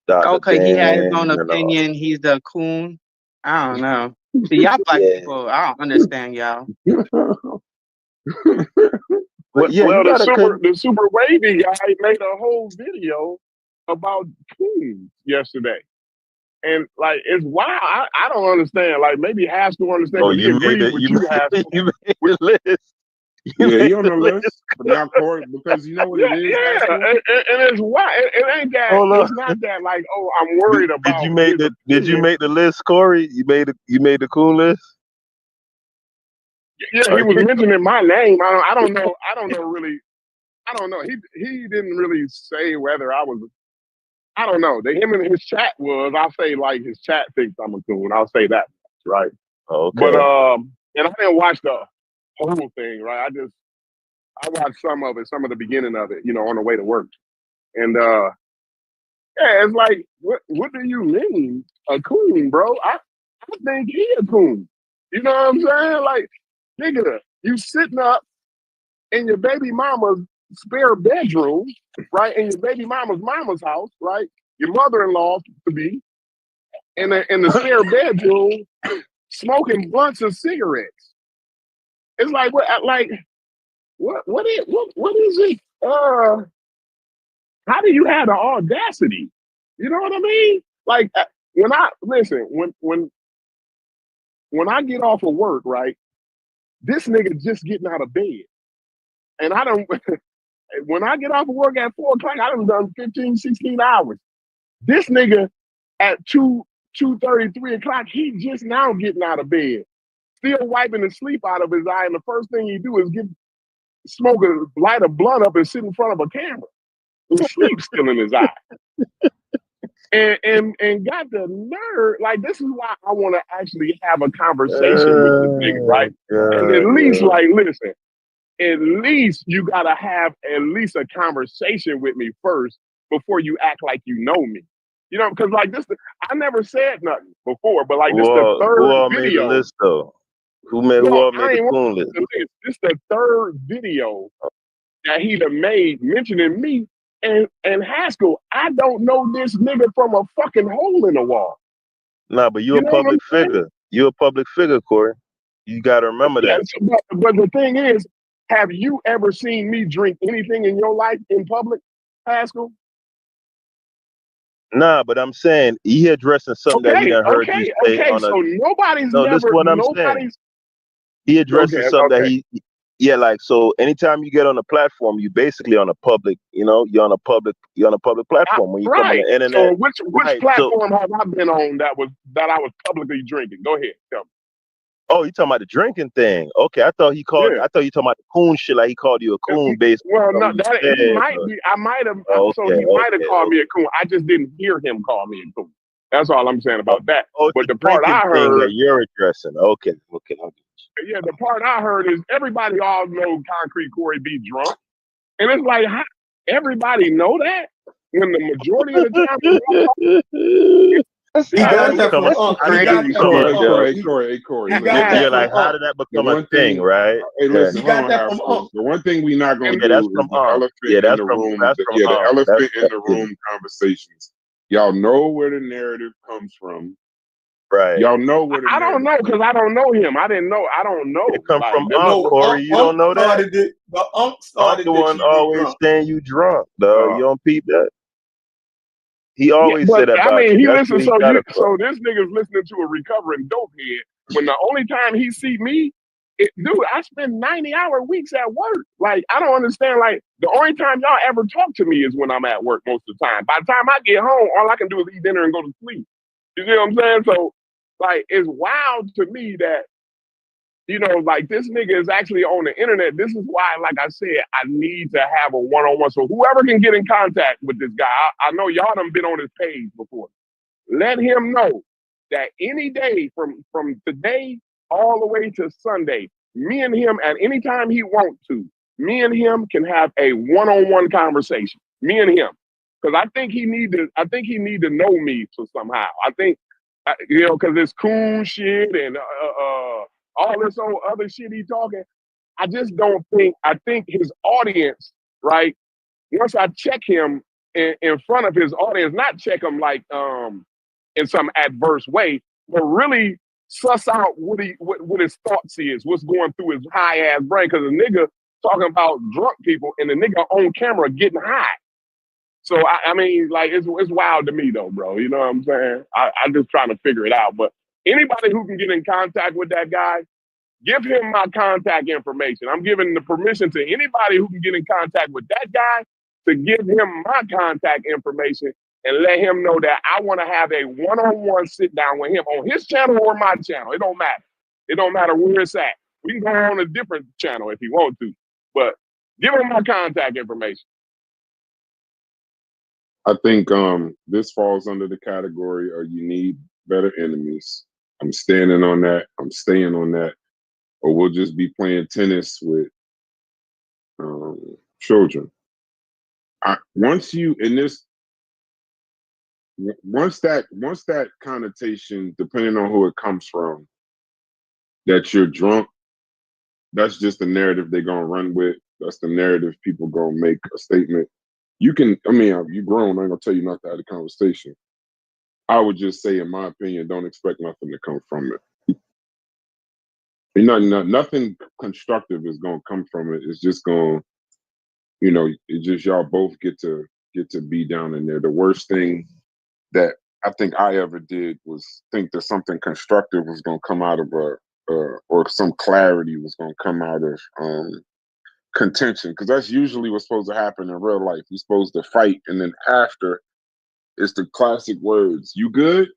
Dr. Okay, he had his own Dan and all. opinion. He's the coon. I don't know. See, y'all black Yeah. people, I don't understand y'all. But yeah, Well, you gotta the super wavy guy made a whole video about coons yesterday. And like it's wild. I don't understand. Like maybe Haskell understand Oh, because he you made agrees it. with you, Haskell. You made the list. You Yeah, made he on the the list. list. But now Corey, because you know what it is, Yeah, Haskell? and it's wild. It ain't that. Hold on. It's not that like, oh, I'm worried Did about you make his the Did you opinion. make the list, Corey? You made the cool list. Yeah, he was mentioning my name. I don't know. I don't know really. I don't know. He didn't really say whether I was. I don't know. Him and his chat was. I'll say like his chat thinks I'm a coon. I'll say that, right? But Okay. and I didn't watch the whole thing, right? I watched some of it, some of the beginning of it, on the way to work. And yeah, it's like, what do you mean a coon, bro? I think he a coon. You know what I'm saying? Like, nigga, you sitting up in your baby mama's spare bedroom, right? In your baby mama's house, right? Your mother-in-law to be in the spare bedroom smoking blunts of cigarettes. It's like what is it? How do you have the audacity? You know what I mean? Like when I listen, when I get off of work, right? This nigga just getting out of bed. And I don't when I get off of work at 4 o'clock, I done 15, 16 hours. This nigga at 2:30, 3 o'clock, he just now getting out of bed. Still wiping the sleep out of his eye, and the first thing he do is light a blunt up and sit in front of a camera. With sleep still in his eye. And got the nerve. Like, this is why I want to actually have a conversation with this nigga, right? And at least, like, listen, at least you gotta have at least a conversation with me first before you act like you know me. Because like this, I never said nothing before, but like this the Who third all made the video. list though? Who No, all made I the ain't coon want list? the list. This the third video that he done made mentioning me and Haskell. I don't know this nigga from a fucking hole in the wall. Nah, but you You a know what I'm public saying? figure. You a public figure, Corey. You gotta remember that. But the thing is, have you ever seen me drink anything in your life in public, Haskell? Nah, but I'm saying he addressing something that he done heard you say Okay. on a. So No, this is what I'm saying. He addressing something that he. Yeah, like so. Anytime you get on a platform, you basically on a public. You're on a public platform when you come on the internet. So which Right. platform have I been on that I was publicly drinking? Go ahead, tell me. Oh, you talking about the drinking thing? Okay, I thought you talking about the coon shit. Like he called you a coon based. Well, no, on he might be. I might have. So he might have called me a coon. I just didn't hear him call me a coon. That's all I'm saying about that. But the part I heard that you're addressing. Okay. Yeah, the part I heard is everybody all know Concrete Corey be drunk, and it's like everybody know that when the majority of the time He How did got that that become from a? Unc. How He did this got that become from a? Unc. Corey, He listen. got that Yeah, from like how Unc. did that The become a one thing, thing, right? hey, Yeah, listen, He hold got on, that from Haskell. Unc. The one thing we're not gonna yeah, that's do is from the Unc. elephant Yeah, in that's the from room. that's from The Unc. elephant in the Yeah, room conversations. Y'all know where the narrative comes from. right. Y'all know where the I don't narrative know comes because I don't know him. I didn't know. I don't know. It come Like from this, Unc, No, Corey. Unc, You Unc don't know that? started it, but Unc Unc started the the one TV always drunk. saying you drunk, dog. uh, You don't peep that. He yeah, always but said that I about mean, you. he That's what listens. he So got it from. so this nigga's listening to a recovering dope head. When the only time he see me, dude, I spend 90-hour weeks at work. Like I don't understand. Like the only time y'all ever talk to me is when I'm at work most of the time. By the time I get home, all I can do is eat dinner and go to sleep. You see what I'm saying? So like it's wild to me that like this nigga is actually on the internet. This is why, like I said, I need to have a one-on-one. So whoever can get in contact with this guy, I know y'all done been on his page before. Let him know that any day from today all the way to Sunday, me and him at any time he wants to, me and him can have a one-on-one conversation. Me and him, because I think he need to. I think he need to know me so somehow. I think because it's cool shit and all this old other shit he talking. I just don't think. I think his audience, right? Once I check him in front of his audience, not check him like in some adverse way, but really suss out what his thoughts is, what's going through his high ass brain. Because the nigga talking about drunk people and the nigga on camera getting high. So I mean, like it's wild to me though, bro. You know what I'm saying? I'm just trying to figure it out. But anybody who can get in contact with that guy, give him my contact information. I'm giving the permission to anybody who can get in contact with that guy to give him my contact information and let him know that I want to have a one-on-one sit down with him on his channel or my channel. It don't matter. It don't matter where it's at. We can go on a different channel if you want to, but give him my contact information. I think this falls under the category of you need better enemies. I'm standing on that. I'm staying on that. Or we'll just be playing tennis with children. Once you in this, once that connotation, depending on who it comes from, that you're drunk, that's just the narrative they're gonna run with. That's the narrative people gonna make a statement. You can, I mean, you grown. I ain't gonna tell you not to have a conversation. I would just say, in my opinion, don't expect nothing to come from it. Nothing constructive is gonna come from it. It's just gonna, it's just y'all both get to be down in there. The worst thing that I think I ever did was think that something constructive was gonna come out of or some clarity was gonna come out of contention, because that's usually what's supposed to happen in real life. You're supposed to fight, and then after, it's the classic words: "You good?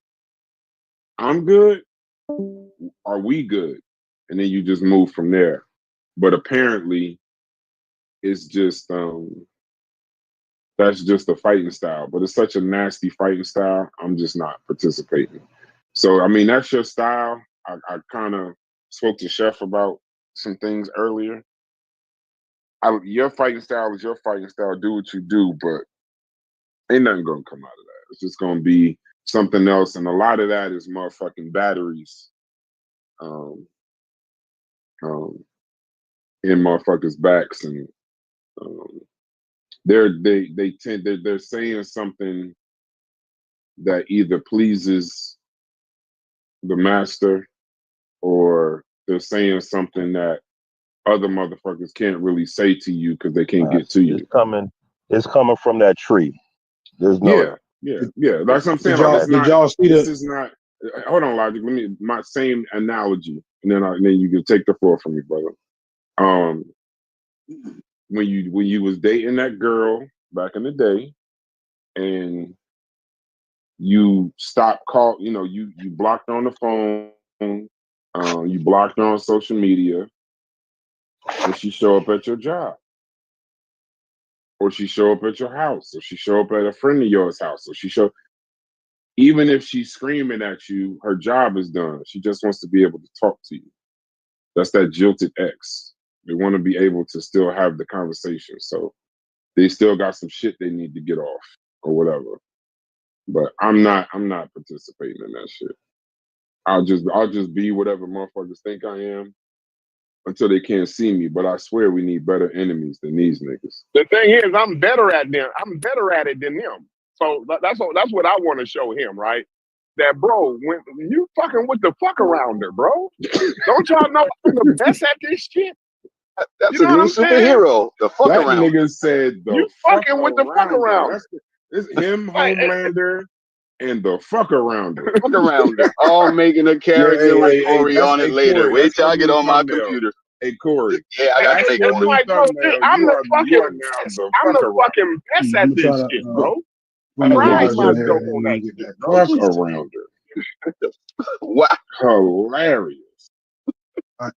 I'm good. Are we good?" And then you just move from there. But apparently, it's just that's just a fighting style. But it's such a nasty fighting style. I'm just not participating. So I mean, that's your style. I kind of spoke to Chef about some things earlier. Your fighting style is your fighting style. Do what you do, but ain't nothing gonna come out of that. It's just gonna be something else, and a lot of that is motherfucking batteries um, um, in motherfuckers' backs, and um, they're saying something that either pleases the master, or they're saying something that other motherfuckers can't really say to you because they can't get to you. It's coming from that tree. There's no. Yeah. That's what I'm saying. Did Like, y'all it's did not. y'all see This the is not. Hold on, Logic. Let me my same analogy, and then you can take the floor from me, brother. Um, when you was dating that girl back in the day, and you stopped you blocked her on the phone, you blocked her on social media, and she show up at your job, or she show up at your house, or she show up at a friend of yours house, or she show. Even if she's screaming at you, her job is done. She just wants to be able to talk to you. That's that jilted ex. They want to be able to still have the conversation. So they still got some shit they need to get off or whatever. But I'm not participating in that shit. I'll just be whatever motherfuckers think I am until they can't see me. But I swear we need better enemies than these niggas. The thing is, I'm better at them. I'm better at it than them. So that's what I want to show him, right? That bro, when you fucking with the fuck arounder, bro. Don't y'all know I'm the best at this shit? That's You know a what new I'm saying? superhero. The fuck That around. nigga said the You fuck fucking with the fuck arounder. around. It's him, Like, Homelander, and the fuck arounder. Fuck around. All making a Yeah, character with Corey that's on it later. Corey. Wait That's till your I get new on my thumbnail. computer. Hey Corey, Yeah, I got to that's make your one. new like, bro, thumbnail. I'm You the are fucking now best. the I'm fuck the around. fucking best I'm at gonna try this to shit, bro. run the Pride guys in there myself and on then that get shit, that bro. Fuck posted. arounder. Wow. Hilarious. I-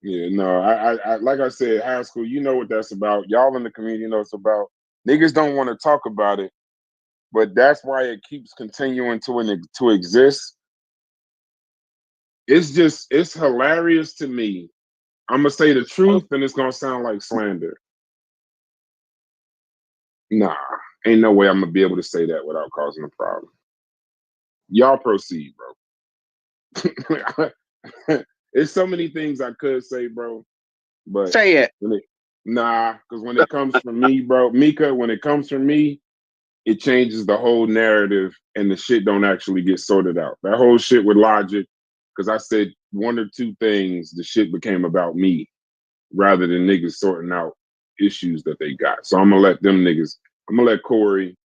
Yeah, no, I like I said, high school, you know what that's about. Y'all in the community know it's about. Niggas don't want to talk about it, but that's why it keeps continuing to exist. It's hilarious to me. I'm gonna say the truth, and it's gonna sound like slander. Nah, ain't no way I'm gonna be able to say that without causing a problem. Y'all proceed, bro. It's so many things I could say, bro, but Say it. because when it comes from me, bro, Mika, when it comes from me, it changes the whole narrative and the shit don't actually get sorted out. That whole shit with Logic, because I said one or two things, the shit became about me rather than niggas sorting out issues that they got. So I'm gonna let Corey,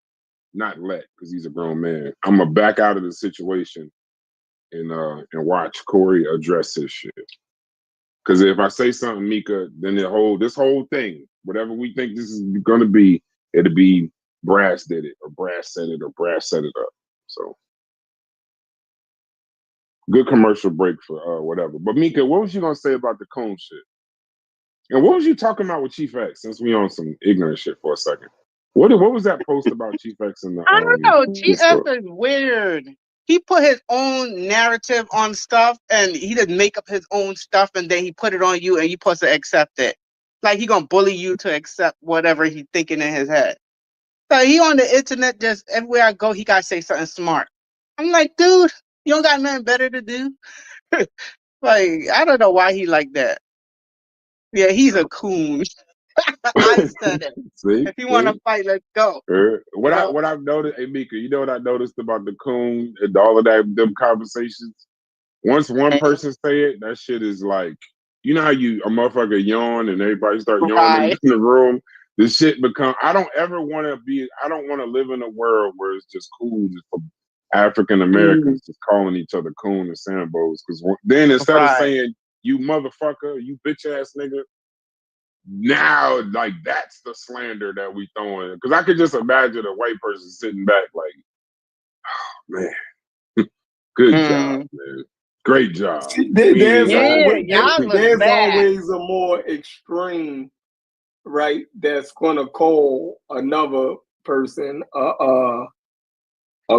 not let, because he's a grown man. I'm gonna back out of the situation and watch Corey address his shit. Because if I say something, Mika, then this whole thing, whatever we think this is gonna be, it'll be Brass did it, or Brass said it, or Brass set it up. So good commercial break for whatever. But Mika, what was you gonna say about the cone shit? And what was you talking about with Chief X? Since we on some ignorant shit for a second, what was that post about Chief X in the I don't know. GF Discord? is weird. He put his own narrative on stuff, and he didn't make up his own stuff, and then he put it on you, and you supposed to accept it. Like he gonna bully you to accept whatever he's thinking in his head. So he on the internet, just everywhere I go, he gotta say something smart. I'm like, dude, you don't got nothing better to do. Like, I don't know why he like that. Yeah, he's a coon. I said it. See, If you want to fight, let's go. what I've noticed, hey Mika, you know what I noticed about the coon and all of them conversations. Once one person say it, that shit is like, you know how a motherfucker yawn and everybody start yawning Right. in the room. This shit become. I don't want to live in a world where it's just cool just for African Americans just calling each other coon and sambos. Because then instead of saying you motherfucker, you bitch ass nigga, now like that's the slander that we throwing. Because I could just imagine a white person sitting back like, oh, man, good job, man. Great job. There's Y'all always a more extreme, right? That's gonna call another person a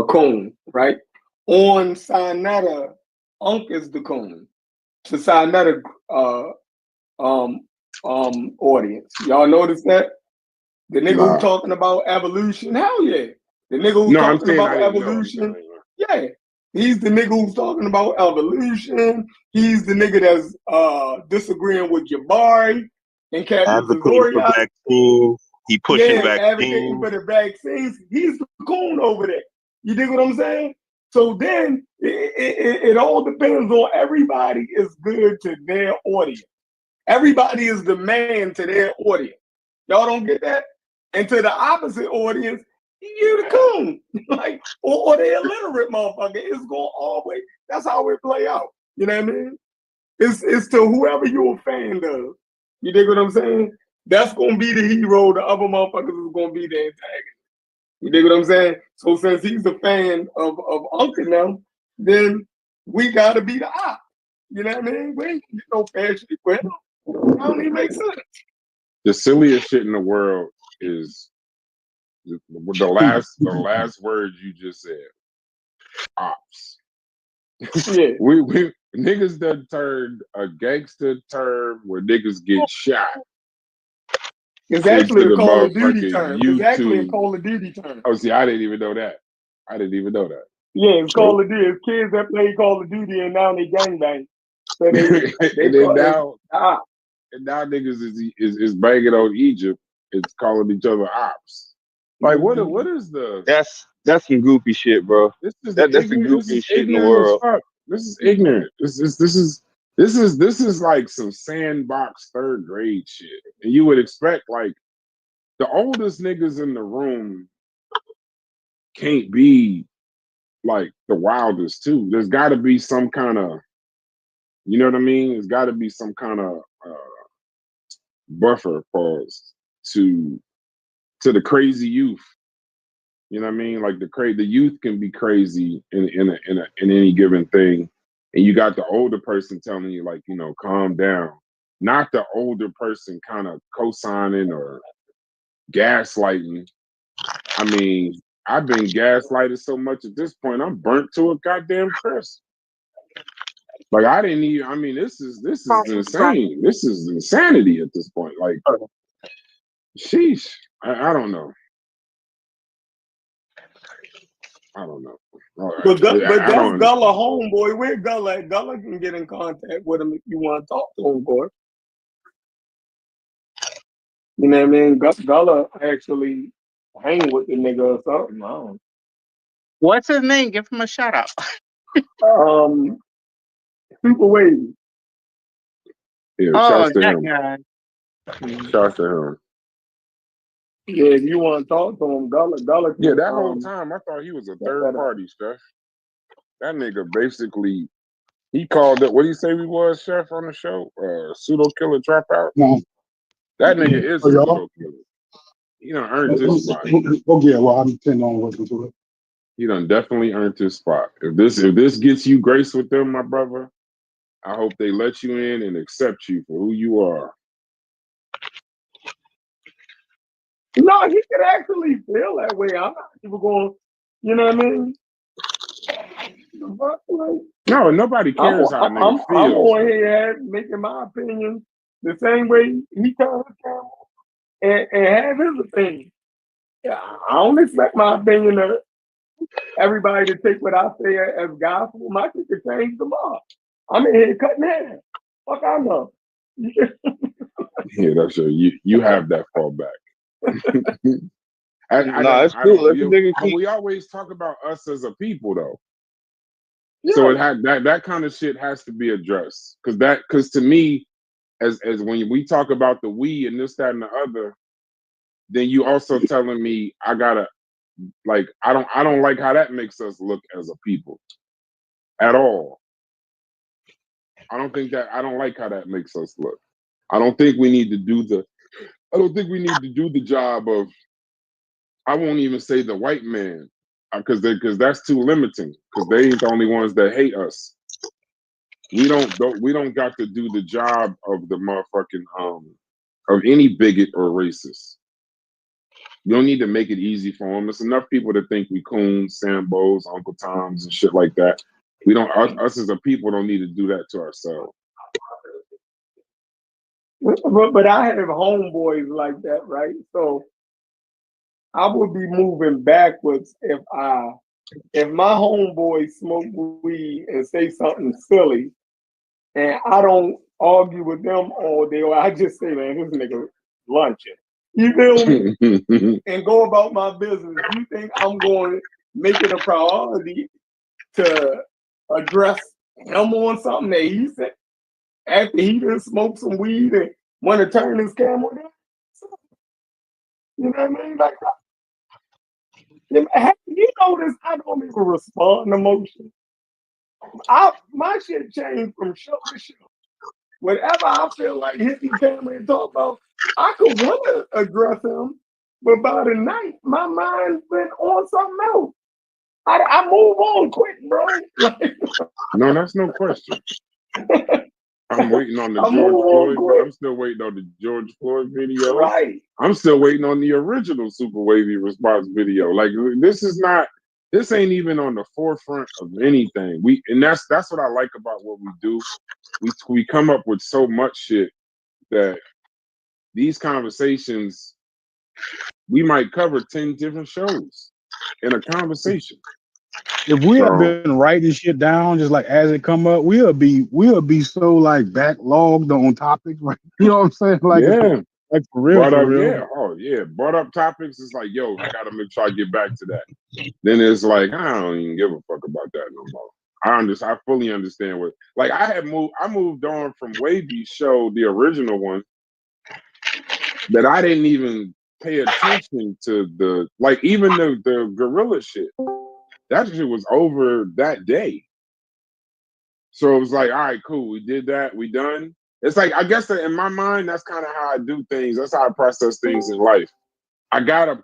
coon, right? On Sinetta, Unc is the coon. To Sinetta audience. Y'all notice that? The nigga who talking about evolution, hell yeah. The nigga who's talking about evolution, yeah. He's the nigga who's talking about evolution. He's the nigga that's disagreeing with Jabari and Captain Advocating for Azoria. vaccines. He pushing advocating vaccines. for the vaccines. He's the coon over there. You dig what I'm saying? So then it all depends on everybody is good to their audience. Everybody is the man to their audience. Y'all don't get that? And to the opposite audience, you the coon. Like, or the illiterate motherfucker. It's going always, that's how it play out. You know what I mean? It's to whoever you're a fan of. You dig what I'm saying? That's gonna be the hero, the other motherfuckers is gonna be the antagonist. You dig what I'm saying? So since he's a fan of Uncle now, then we gotta be the op. You know what I mean? We ain't get no fashion equipment. That don't even make sense. The silliest shit in the world is the last words you just said. Ops. Yeah. we niggas done turned a gangster term where niggas get shot It's into actually a the Call of Duty motherfucking term. It's actually a YouTube. Call of Duty term. Oh, see, I didn't even know that. I didn't even know that. Yeah, it's Call Nope. of Duty. It's kids that play Call of Duty and now they gangbang. So they And then call it now, and now niggas is banging on Egypt. It's calling each other ops. Like what is the? That's some goofy shit, bro. This is the That's the ignorant. This is goofiest shit in the ignorant as world. fuck. This is ignorant. This is like some sandbox third grade shit. And you would expect like the oldest niggas in the room can't be like the wildest too. There's got to be some kind of, you know what I mean? There's got to be some kind of buffer pause to the crazy youth. You know what I mean? Like the youth can be crazy in any given thing, and you got the older person telling you like, you know, calm down. Not the older person kind of co-signing or gaslighting. I mean, I've been gaslighted so much at this point, I'm burnt to a goddamn crisp. Like I didn't even. I mean, this is insane. This is insanity at this point. Like, sheesh. I don't know. I don't know. But that's don't. Gullah homeboy. Where Gullah at? Gullah can get in contact with him if you want to talk to him, boy. You know what I mean? Gullah actually hang with the nigga or something. I don't What's his name? Give him a shout out. Super wavy. Yeah, Oh, shouts to that him. guy. Shouts to him. Yeah, if you want to talk to him, Gullah. Yeah, that whole time I thought he was a third party, Chef. That nigga basically, he called it. What do you say we was, Chef, on the show? Pseudo killer dropout. No. That nigga is a y'all? pseudo killer. He done earned his spot. Okay, well, I'm intending on listening to it. He done definitely earned his spot. If this gets you grace with them, my brother, I hope they let you in and accept you for who you are. No, he could actually feel that way. I'm not even going, you know what I mean? No, nobody cares how a nigga feels. I'm on here making my opinion the same way he tells his camera and have his opinion. Yeah, I don't expect my opinion to everybody to take what I say as gospel. My shit could change tomorrow. I'm in here cutting hair. Fuck, I know. Yeah, that's you have that fallback. It's cool. We always talk about us as a people, though. Yeah. So it had that kind of shit has to be addressed because to me, as when we talk about the we and this, that, and the other, then you also telling me I gotta like I don't like how that makes us look as a people at all. I don't like how that makes us look. I don't think we need to do the job of, I won't even say the white man, because that's too limiting, because they ain't the only ones that hate us. We don't got to do the job of the motherfucking of any bigot or racist. You don't need to make it easy for them. There's enough people that think we coons, Sambos, Uncle Toms, and shit like that. We don't. Us as a people don't need to do that to ourselves. But I have homeboys like that, right? So I would be moving backwards if my homeboys smoke weed and say something silly, and I don't argue with them all day, or I just say, man, this nigga lunching. You feel me? And go about my business. You think I'm going to make it a priority to address him on something that he said after he done smoked some weed and want to turn his camera down? You know what I mean? Like, you notice I don't even respond to emotion. My shit changed from show to show. Whatever I feel like hitting camera and talk about, I could want to address him, but by the night, my mind's been on something else. I move on quick, bro. No, that's no question. I'm waiting on the George Floyd, but I'm still waiting on the George Floyd video. Right. I'm still waiting on the original Super Wavy response video. Like, this ain't even on the forefront of anything. That's what I like about what we do. We come up with so much shit that these conversations, we might cover 10 different shows in a conversation. If we had So been writing shit down just like as it come up, we'll be so like backlogged on topics, right? You know what I'm saying? yeah, Like for real, brought for up, real. yeah, oh yeah, brought up topics. It's like, yo, I gotta make sure I get back to that. Then it's like, I don't even give a fuck about that no more. I fully understand what, like, I moved on from Wavy's show, the original one, that I didn't even pay attention to the, like, even the gorilla shit. That shit was over that day. So it was like, all right, cool, we did that, we done. It's like, I guess that in my mind, that's kind of how I do things. That's how I process things in life. I gotta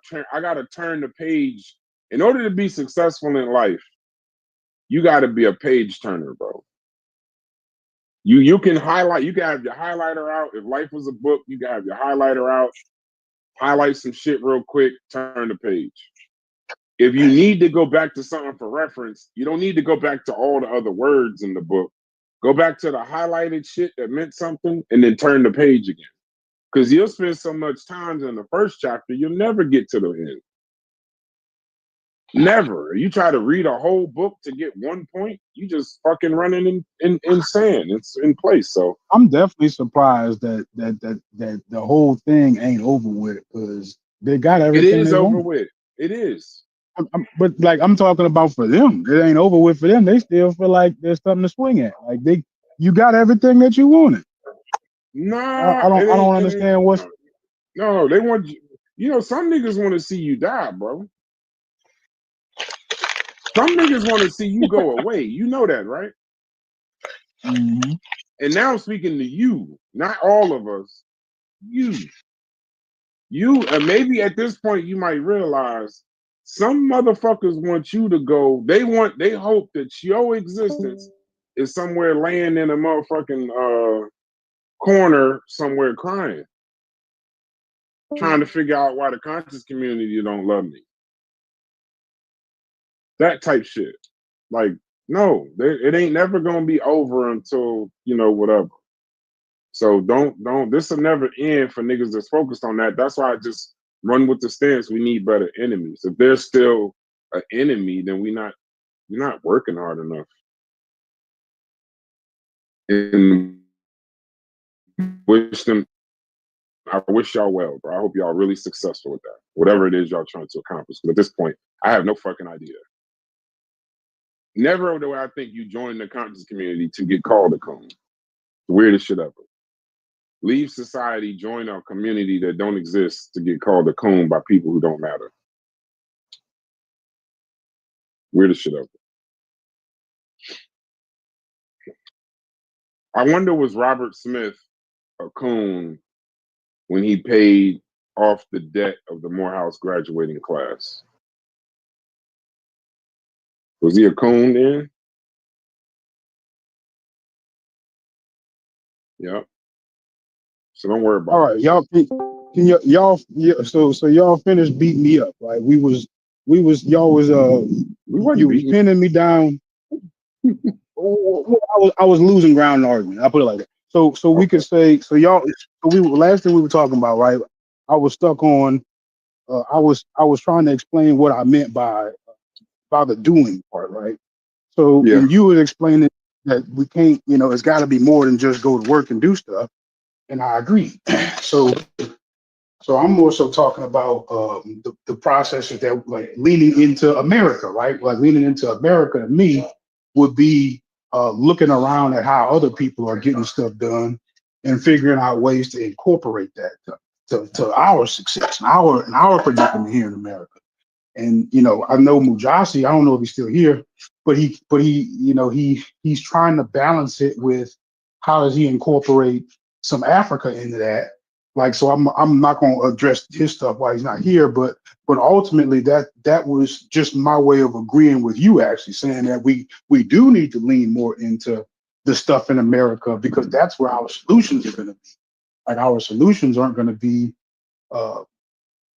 turn the page. In order to be successful in life, you gotta be a page turner, bro. You can highlight, you can have your highlighter out. If life was a book, you can have your highlighter out, highlight some shit real quick, turn the page. If you need to go back to something for reference, you don't need to go back to all the other words in the book. Go back to the highlighted shit that meant something and then turn the page again. Because you'll spend so much time in the first chapter, you'll never get to the end. Never. You try to read a whole book to get one point, you just fucking running in sand. It's in place. So I'm definitely surprised that the whole thing ain't over with because they got it everything is they over want. with. It is. But like I'm talking about for them, it ain't over with for them. They still feel like there's something to swing at. Like you got everything that you wanted. Nah, I it don't ain't. understand what's. No, they want you. You know, some niggas want to see you die, bro. Some niggas want to see you go away. You know that, right? Mhm. And now I'm speaking to you, not all of us. You, and maybe at this point you might realize some motherfuckers want you to go. They hope that your existence is somewhere laying in a motherfucking corner somewhere crying, trying to figure out why the conscious community don't love me. That type shit. Like, no, it ain't never gonna be over until, whatever. So don't this will never end for niggas that's focused on that. That's why I just run with the stance we need better enemies. If there's still an enemy, then we're not working hard enough. And I wish y'all well, bro. I hope y'all really successful with that. Whatever it is y'all trying to accomplish. But at this point, I have no fucking idea. Never do I think you join the conscious community to get called a coon. The weirdest shit ever. Leave society, join a community that don't exist to get called a coon by people who don't matter. Weirdest shit ever. I wonder, was Robert Smith a coon when he paid off the debt of the Morehouse graduating class? Was he a coon then? Yep. So don't worry All about right, that shit. y'all. Can y'all? So y'all finished beating me up, right? Y'all was We wasn't you was beating. pinning me down. I was losing ground in the argument. I put it like that. So we Okay. could say y'all. So we last thing we were talking about, right? I was stuck on. I was trying to explain what I meant by the doing part, right? So Yeah. and you was explaining that we can't, it's got to be more than just go to work and do stuff, and I agree. So I'm more so talking about the processes that like leaning into America, right? Like leaning into America to me would be looking around at how other people are getting stuff done and figuring out ways to incorporate that to our success and our predicament here in America. And I know Mujasi. I don't know if he's still here, but he's trying to balance it with how does he incorporate some Africa into that. Like, so I'm not going to address his stuff while he's not here, but ultimately that was just my way of agreeing with you, actually saying that we do need to lean more into the stuff in America because that's where our solutions are going to be. Like our solutions aren't going to be uh,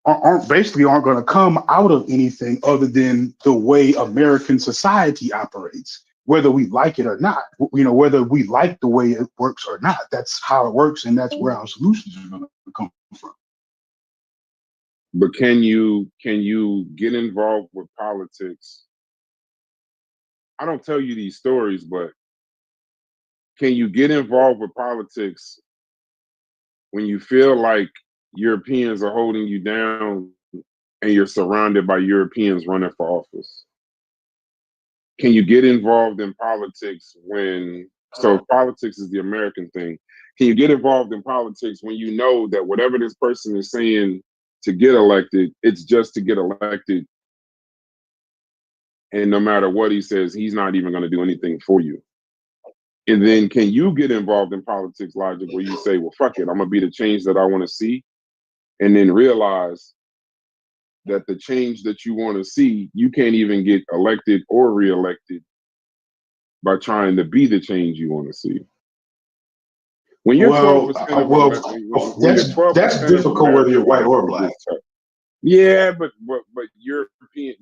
aren't going to come out of anything other than the way American society operates, whether we like it or not. Whether we like the way it works or not. That's how it works, and that's where our solutions are going to come from. But can you get involved with politics? I don't tell you these stories, but can you get involved with politics when you feel like Europeans are holding you down and you're surrounded by Europeans running for office? Can you get involved in politics when, so politics is the American thing. Can you get involved in politics when you know that whatever this person is saying to get elected, it's just to get elected? And no matter what he says, he's not even going to do anything for you. And then can you get involved in politics logic where you say, well, fuck it, I'm going to be the change that I want to see. And then realize that the change that you want to see, you can't even get elected or reelected by trying to be the change you want to see. When you're 12% of when you're 12% that's of difficult whether you're white or America, black. it's tough. Yeah, but European,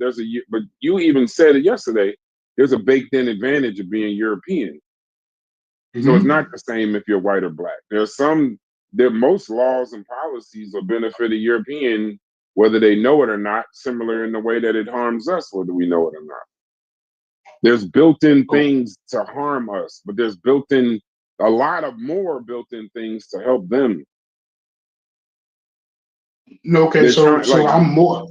but you even said it yesterday. There's a baked in advantage of being European. So it's not the same if you're white or black. Most laws and policies will benefit a European, whether they know it or not, similar in the way that it harms us, whether we know it or not. There's built-in things to harm us, but there's built-in a lot of more built-in things to help them. Okay, so I'm more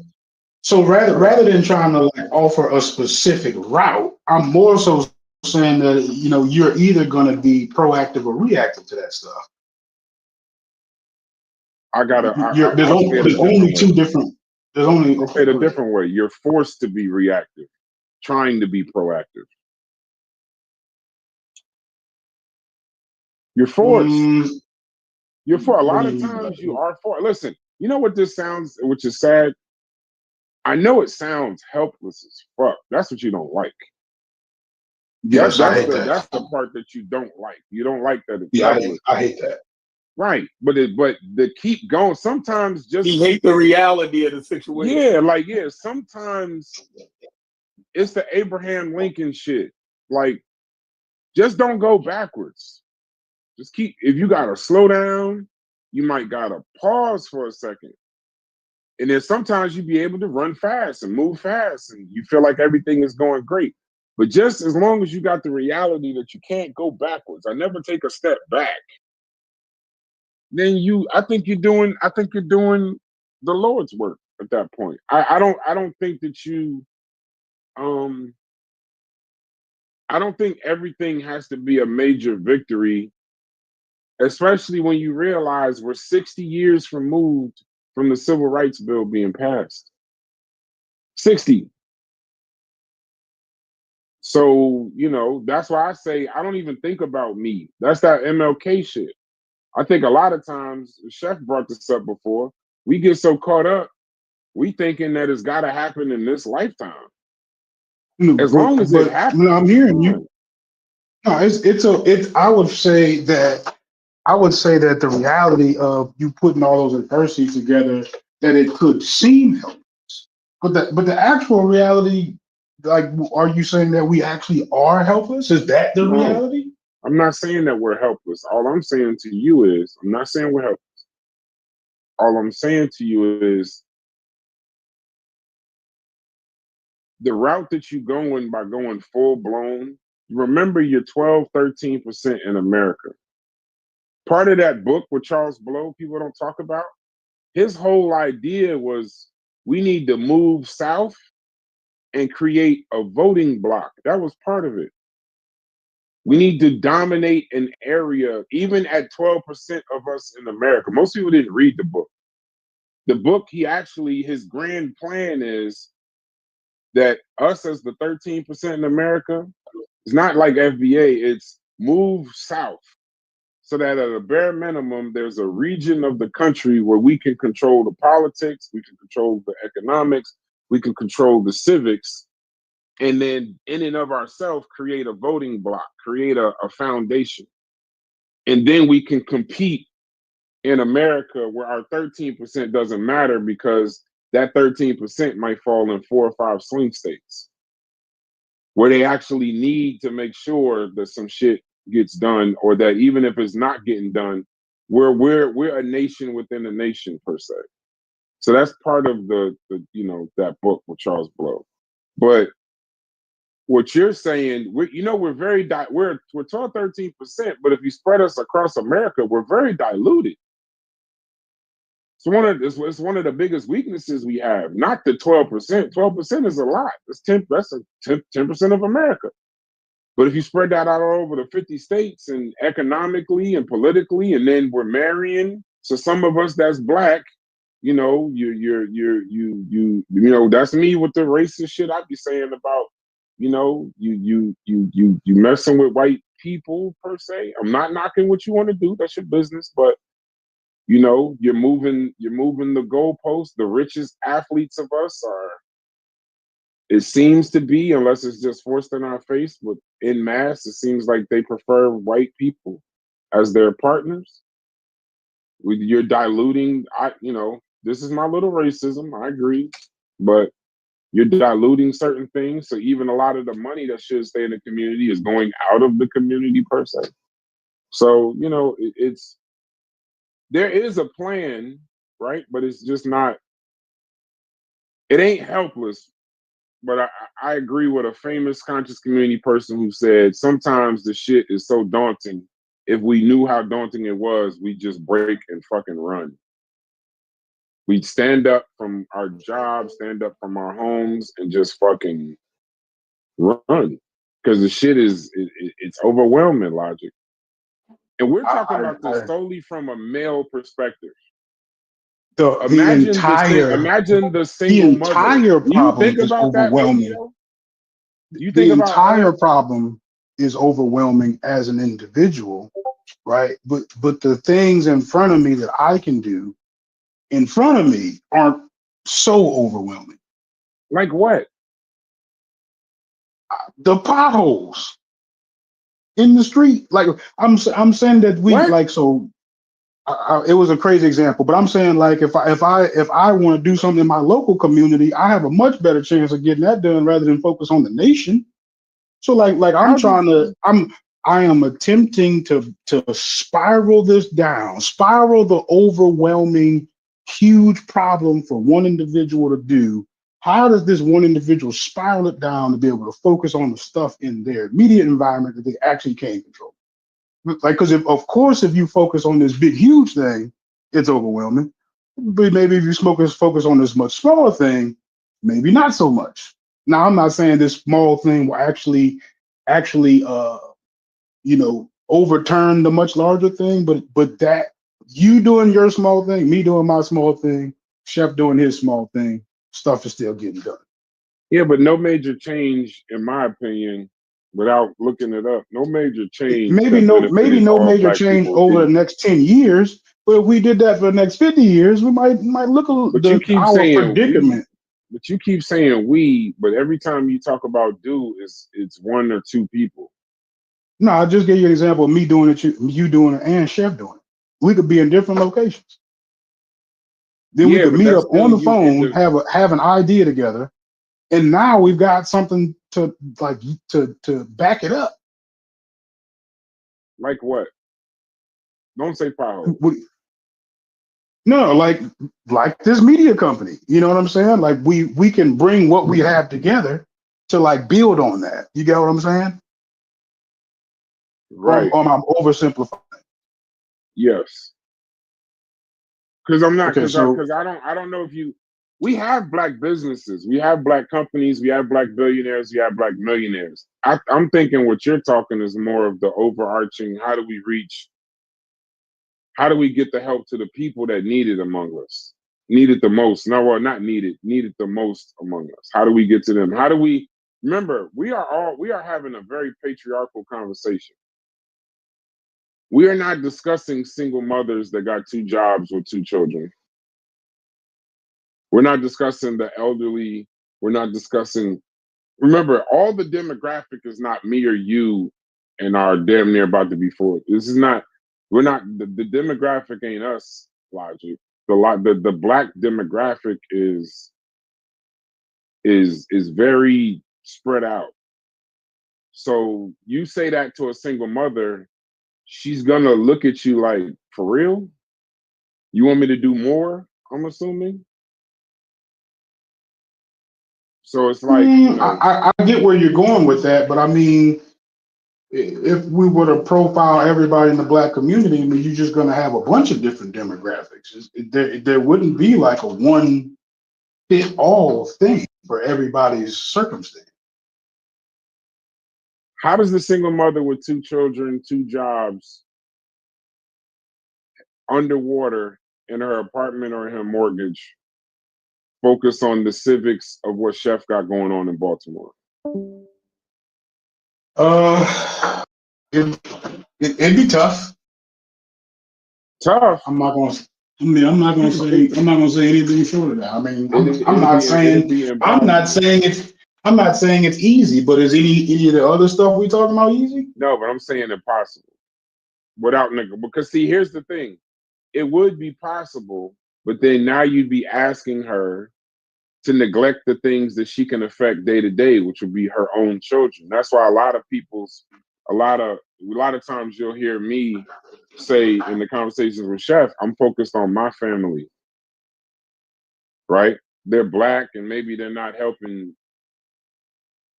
so rather than trying to like offer a specific route, I'm more so saying that you're either going to be proactive or reactive to that stuff. There's only two different. There's only I'll say it a different way. You're forced to be reactive, trying to be proactive. You're forced. You're for a lot of times you are for. Listen, you know what this sounds, which is sad. I know it sounds helpless as fuck. That's what you don't like. Yes, I hate that. That's the part that you don't like. You don't like that it's helpless. I hate that. Right, but the keep going. Sometimes just he hate the reality of the situation. Yeah, sometimes it's the Abraham Lincoln shit. Like, just don't go backwards. Just keep. If you gotta slow down, you might gotta pause for a second. And then sometimes you be able to run fast and move fast, and you feel like everything is going great. But just as long as you got the reality that you can't go backwards, I never take a step back. Then I think you're doing the Lord's work at that point. I don't think that you I don't think everything has to be a major victory, especially when you realize we're 60 years removed from the Civil Rights Bill being passed. 60. So, that's why I say I don't even think about me. That's that MLK shit. I think a lot of times, Chef brought this up before, we get so caught up, we thinking that it's got to happen in this lifetime. As long as it happens. I'm hearing you. No, I would say that the reality of you putting all those adversities together, that it could seem helpless, but the actual reality, like, are you saying that we actually are helpless? Is that the reality? I'm not saying that we're helpless. All I'm saying to you is, I'm not saying we're helpless. All I'm saying to you is, the route that you're going by going full blown, remember you're 12, 13% in America. Part of that book with Charles Blow, people don't talk about, his whole idea was we need to move south and create a voting block. That was part of it. We need to dominate an area, even at 12% of us in America. Most people didn't read the book. The book, his grand plan is that us as the 13% in America, it's not like FBA, it's move south. So that at a bare minimum, there's a region of the country where we can control the politics, we can control the economics, we can control the civics, and then in and of ourselves, create a voting block, create a foundation. And then we can compete in America where our 13% doesn't matter because that 13% might fall in 4 or 5 swing states where they actually need to make sure that some shit gets done, or that even if it's not getting done, we're a nation within a nation per se. So that's part of the that book with Charles Blow. But what you're saying, we're very we're 12-13%, but if you spread us across America, we're very diluted. It's one of the biggest weaknesses we have. Not the 12%. 12% is a lot. That's 10% of America. But if you spread that out all over the 50 states and economically and politically, and then we're marrying, so some of us that's black, that's me with the racist shit I be saying about, you messing with white people per se. I'm not knocking what you want to do. That's your business, but you're moving the goalposts. The richest athletes of us are, it seems to be, unless it's just forced in our face, but in mass, it seems like they prefer white people as their partners. You're diluting, this is my little racism, I agree, but you're diluting certain things. So even a lot of the money that should stay in the community is going out of the community per se. So, there is a plan, right? But it's just not, it ain't helpless. But I agree with a famous conscious community person who said sometimes the shit is so daunting. If we knew how daunting it was, we'd just break and fucking run. We'd stand up from our jobs, stand up from our homes, and just fucking run. Because the shit it's overwhelming, Logic. And we're talking about this solely from a male perspective. Imagine the single mother. You think about that, baby? The entire problem is overwhelming as an individual, right? But the things in front of me that I can do in front of me aren't so overwhelming. Like what? The potholes in the street. Like I'm saying that we what? like so. It was a crazy example, but I'm saying like if I want to do something in my local community, I have a much better chance of getting that done rather than focus on the nation. So like I am attempting to spiral this down, spiral the overwhelming huge problem for one individual to do. How does this one individual spiral it down to be able to focus on the stuff in their immediate environment that they actually can control? Like, because if you focus on this big, huge thing, it's overwhelming. But maybe if you focus on this much smaller thing, maybe not so much. Now, I'm not saying this small thing will actually, overturn the much larger thing, but that you doing your small thing, me doing my small thing, Chef doing his small thing, stuff is still getting done. Yeah, but no major change, in my opinion, without looking it up. No major change. Maybe no major change over the next 10 years. But if we did that for the next 50 years, we might look at our predicament. But you keep saying we, but every time you talk about do, it's one or two people. No, I just gave you an example of me doing it, you doing it, and Chef doing it. We could be in different locations. Then we could meet up on the phone, have an idea together, and now we've got something to back it up. Like what? Don't say pothole. No, like this media company. You know what I'm saying? Like we can bring what we have together to like build on that. You get what I'm saying? Right. Or I'm oversimplifying. Yes. Because I'm not because I don't know if we have black businesses, we have black companies, we have black billionaires, we have black millionaires. I'm thinking what you're talking is more of the overarching, how do we get the help to the people that need it among us? Need it the most. No, well, not needed the most among us. How do we get to them? How do we remember we are having a very patriarchal conversation. We are not discussing single mothers that got 2 jobs with 2 children. We're not discussing the elderly. We're not discussing. Remember, all the demographic is not me or you and are damn near about to be 40. This is not. We're not. The demographic ain't us. Logic. The black demographic is very spread out. So you say that to a single mother, she's gonna look at you like, for real? You want me to do more? I'm assuming. So it's like, I get where you're going with that, but I mean, if we were to profile everybody in the black community, I mean, you're just going to have a bunch of different demographics. There wouldn't be like a one fit all thing for everybody's circumstance. how does the single mother with 2 children, 2 jobs, underwater in her apartment or in her mortgage, focus on the civics of what Chef got going on in Baltimore? It, it'd be tough. Tough. I'm not going to. I mean, I'm not going to say. I'm not going to say anything short of that. I mean, I'm It'd not be saying. I'm not impossible. saying it's. I'm not saying it's easy. But is any of the other stuff we talking about easy? No, but I'm saying impossible without nigga. Because see, here's the thing: it would be possible, but then now you'd be asking her to neglect the things that she can affect day to day, which would be her own children. That's why a lot of times you'll hear me say in the conversations with Chef, I'm focused on my family, right? They're black and maybe they're not helping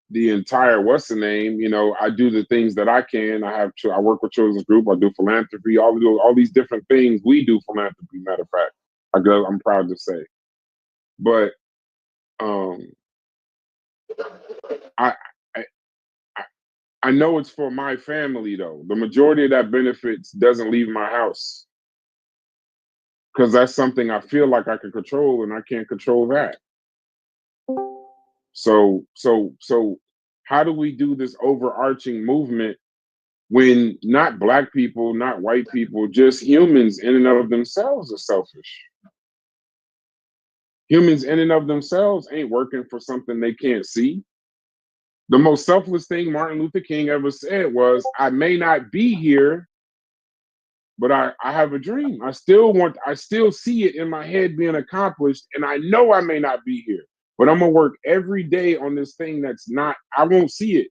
the entire what's the name. You know, I do the things that I can. I work with children's group. I do philanthropy. All these different things. We do philanthropy. Matter of fact, I'm proud to say. But I, I I know it's for my family though. The majority of that benefits doesn't leave my house because that's something I feel like I can control, and I can't control that. So how do we do this overarching movement when not black people, not white people, just humans in and of themselves are selfish? Humans in and of themselves ain't working for something they can't see. The most selfless thing Martin Luther King ever said was, I may not be here, but I have a dream. I still see it in my head being accomplished, and I know I may not be here, but I'm gonna work every day on this thing that's not, I won't see it.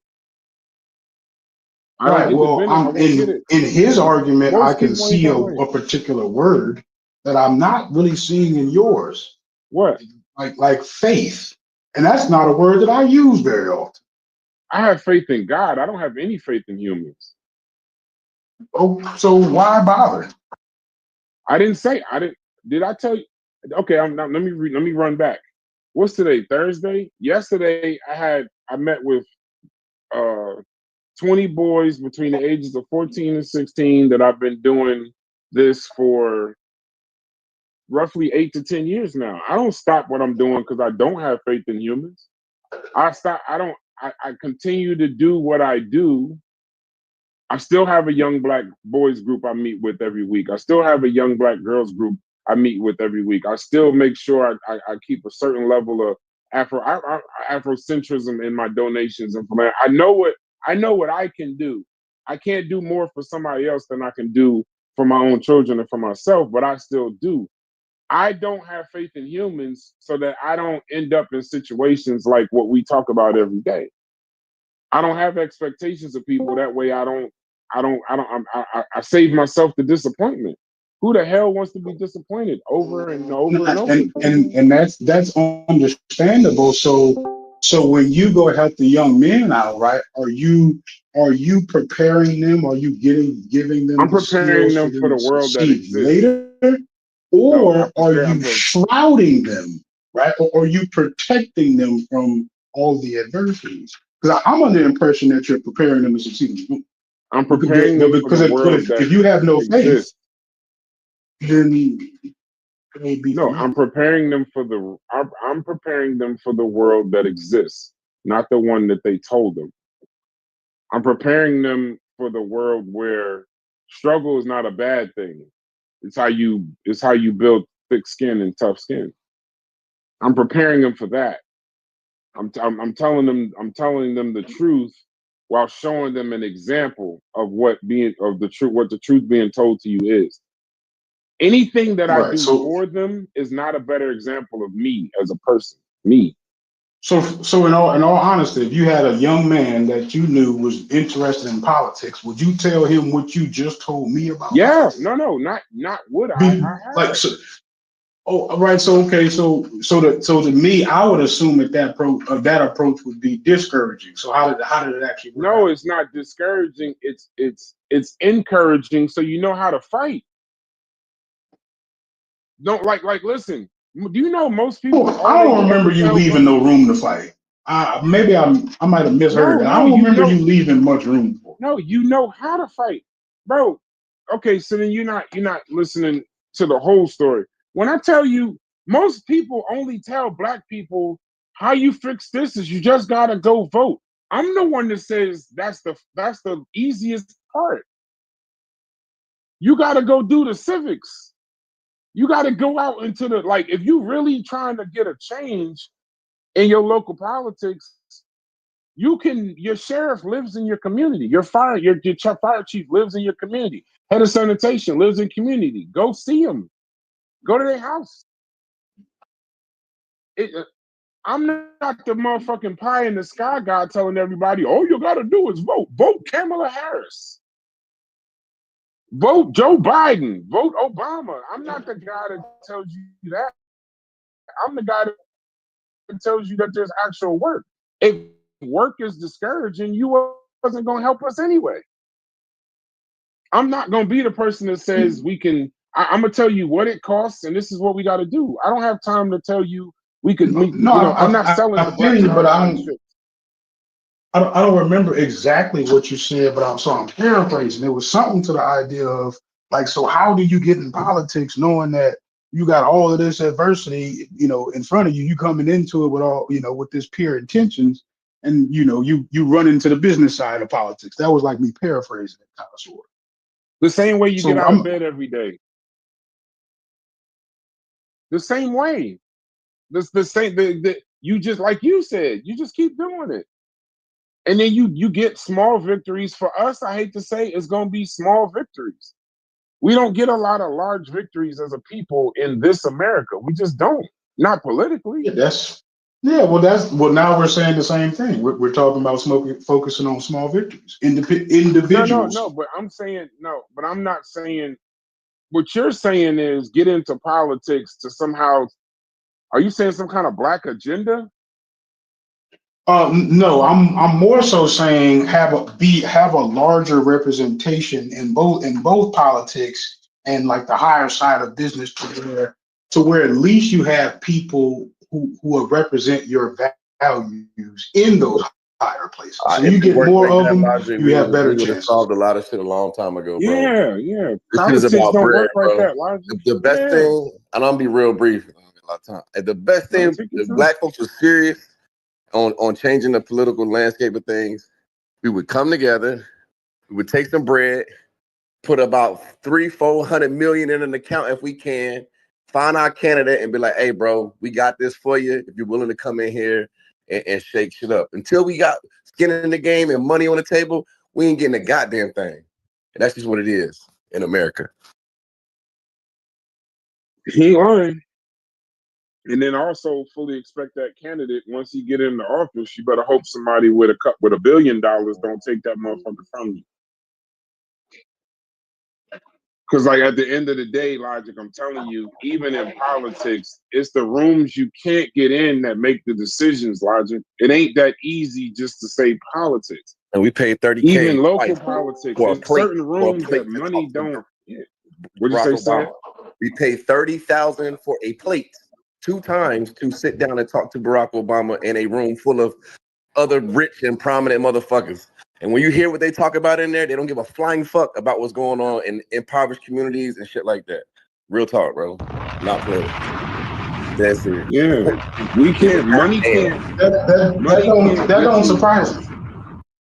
I don't Right. get the Well, benefit. I I'm won't get it. in his argument. I Most can people ain't see that a way. particular word that I'm not really seeing in yours, What? like faith, and that's not a word that I use very often. I have faith in God. I don't have any faith in humans. Oh, so why bother? I didn't say I didn't. Did I tell you? Okay, let me run back. What's today? Thursday. Yesterday, I met with uh 20 boys between the ages of 14 and 16 that I've been doing this for roughly 8 to 10 years now. I don't stop what I'm doing because I don't have faith in humans. I continue to do what I do. I still have a young black boys group I meet with every week. I still have a young black girls group I meet with every week. I still make sure I keep a certain level of Afrocentrism in my donations and I know what I can do. I can't do more for somebody else than I can do for my own children and for myself, but I still do. I don't have faith in humans so that I don't end up in situations like what we talk about every day. I don't have expectations of people. That way I save myself the disappointment. Who the hell wants to be disappointed over and over and over again? And that's understandable. So when you go help the young men out, right? Are you preparing them? Are you giving them I'm the preparing skills for them for them the to world that succeed exists. later? No, Or are you shrouding them, right? Or are you protecting them from all the adversities? Because I'm under the impression that you're preparing them to succeed. I'm preparing them for Because the world that if you have no faith, exists. then it will be for No, nothing. I'm preparing them for the world that exists, not the one that they told them. I'm preparing them for the world where struggle is not a bad thing. It's how you build thick skin and tough skin. I'm preparing them for that. I'm telling them the truth while showing them an example of what the truth being told to you is. Anything that I Right. do So for them is not a better example of me as a person. Me. So in all honesty, if you had a young man that you knew was interested in politics, would you tell him what you just told me about Yeah, politics? no, not would Be I like have. so. Oh, all right. So okay. So to me, I would assume that approach would be discouraging. So how did it actually work No, out? it's not discouraging. It's encouraging. So you know how to fight. Don't like listen. Do you know most people all I they don't remember ever you tell leaving black no room to fight. Maybe I might have misheard no, that. I no, don't remember you leaving much room for. you know how to fight. Bro, okay, so then you're not listening to the whole story. When I tell you most people only tell black people how you fix this is you just gotta go vote. I'm the one that says that's the easiest part. You gotta go do the civics. You got to go out into the like if you really trying to get a change in your local politics, you can your sheriff lives in your community. Your fire chief lives in your community. Head of sanitation lives in community. Go see them. Go to their house. I'm not the motherfucking pie in the sky guy telling everybody, all you got to do is vote. Vote Kamala Harris. Vote Joe Biden. Vote Obama. I'm not the guy that tells you that. I'm the guy that tells you that there's actual work. If work is discouraging, you wasn't going to help us anyway. I'm not going to be the person that says we can. I'm going to tell you what it costs, and this is what we got to do. I don't have time to tell you we could. No, I'm not selling the I feel black you, but Power shit. I don't remember exactly what you said, but I'm paraphrasing. It was something to the idea of like, so how do you get in politics knowing that you got all of this adversity, in front of you, you coming into it with all, with this pure intentions, and you run into the business side of politics. That was like me paraphrasing it, kind of sort of. The same way you get So out of I'm bed every day. The same way. The same. You just like you said. You just keep doing it. And then you get small victories. For us, I hate to say, it's gonna be small victories. We don't get a lot of large victories as a people in this America. We just don't. Not politically. yeah, well, now we're saying the same thing. We're talking about focusing on small victories, No. individuals. But I'm saying no. But I'm not saying what you're saying is get into politics to somehow. Are you saying some kind of black agenda? No, I'm more so saying have a larger representation in both politics and like the higher side of business to where at least you have people who will represent your values in those higher places. So If you it get worked more like of that, them, Logic, you have better we would have chances. solved a lot of shit a long time ago, bro. Yeah. This shit is Politics about don't bread, work like bro. that, Logic. The best Yeah. thing, and I'm gonna be real brief. I don't have a lot of time. The best No, thing, take your if time. black folks were serious on changing the political landscape of things, we would come together. We would take some bread, put about 300-400 million in an account if we can, find our candidate and be like, hey, bro, we got this for you if you're willing to come in here and shake shit up. Until we got skin in the game and money on the table, we ain't getting a goddamn thing. And that's just what it is in America. He ain't lying. And then also fully expect that candidate once he get into office, you better hope somebody with $1 billion don't take that motherfucker from you. Because like at the end of the day, Logic, I'm telling you, even in politics, it's the rooms you can't get in that make the decisions, Logic. It ain't that easy just to say politics. And we paid 30K Even local twice politics, for a it's plate certain rooms that to money talk to don't. Yeah. What'd you Barack say, Sam? Obama. We paid $30,000 for a plate 2 times to sit down and talk to Barack Obama in a room full of other rich and prominent motherfuckers. And when you hear what they talk about in there, they don't give a flying fuck about what's going on in impoverished communities and shit like that. Real talk, bro. Not playing. That's it. Yeah. We can't, That don't surprise me.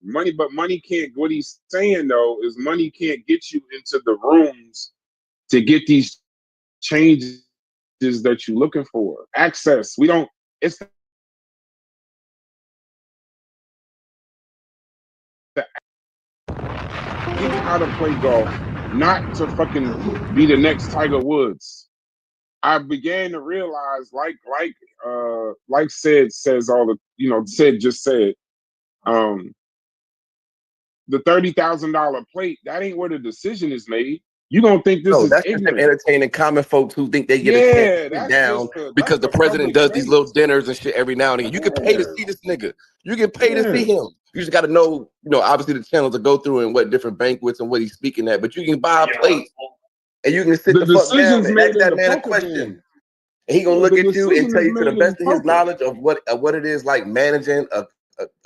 money can't, what he's saying though is money can't get you into the rooms to get these changes that you're looking for. Access. We don't, it's the get how to play golf, not to fucking be the next Tiger Woods. I began to realize, like like said says all the said just said, um, the $30,000 plate, that ain't where the decision is made. You don't think this No, is that's just them ignorant? entertaining common folks who think they get a chance Yeah, to sit that's down just the because the president public does these face. little dinners and shit every now and again. You can pay to see this nigga. You can pay to see him. You just got to know, obviously the channels to go through and what different banquets and what he's speaking at. But you can buy a plate and you can sit The the fuck down decision's and made ask in that the man a poker question. game. And he gonna Yeah, look the at you and decision tell is you to the made best in of his poker. knowledge of what it is like managing a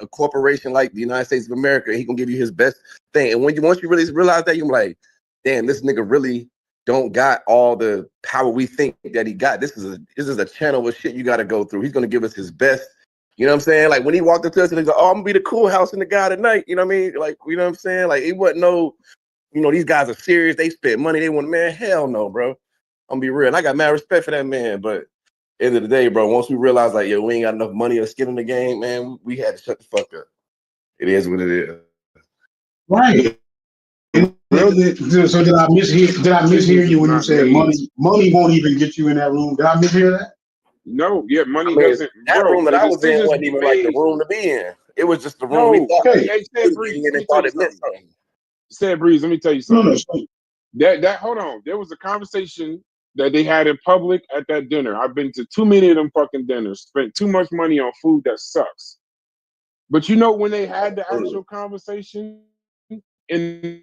corporation like the United States of America. He gonna give you his best thing. And once you really realize that, you're like, damn, this nigga really don't got all the power we think that he got. This is a channel of shit you got to go through. He's gonna give us his best. You know what I'm saying? Like when he walked up to us and he's like, "Oh, I'm gonna be the cool house and the guy tonight." You know what I mean? Like, you know what I'm saying? Like it wasn't no, these guys are serious. They spent money. They want, man, hell no, bro. I'm gonna be real. And I got mad respect for that man, but end of the day, bro, once we realized like, yo, we ain't got enough money or skin in the game, man, we had to shut the fuck up. It is what it is. Right. So did I mishear? Did I mishear you when you said money won't even get you in that room? Did I mishear that? No, yeah, money I mean, doesn't, that bro. room that The I was in decisions wasn't be even like the made. room to be in. It was just the room No, we thought hey, Said we Breeze, in let and me tell thought you it meant something. something. Said Breeze, let me tell you No. something. That hold on. There was a conversation that they had in public at that dinner. I've been to too many of them fucking dinners, spent too much money on food that sucks. But when they had the actual conversation in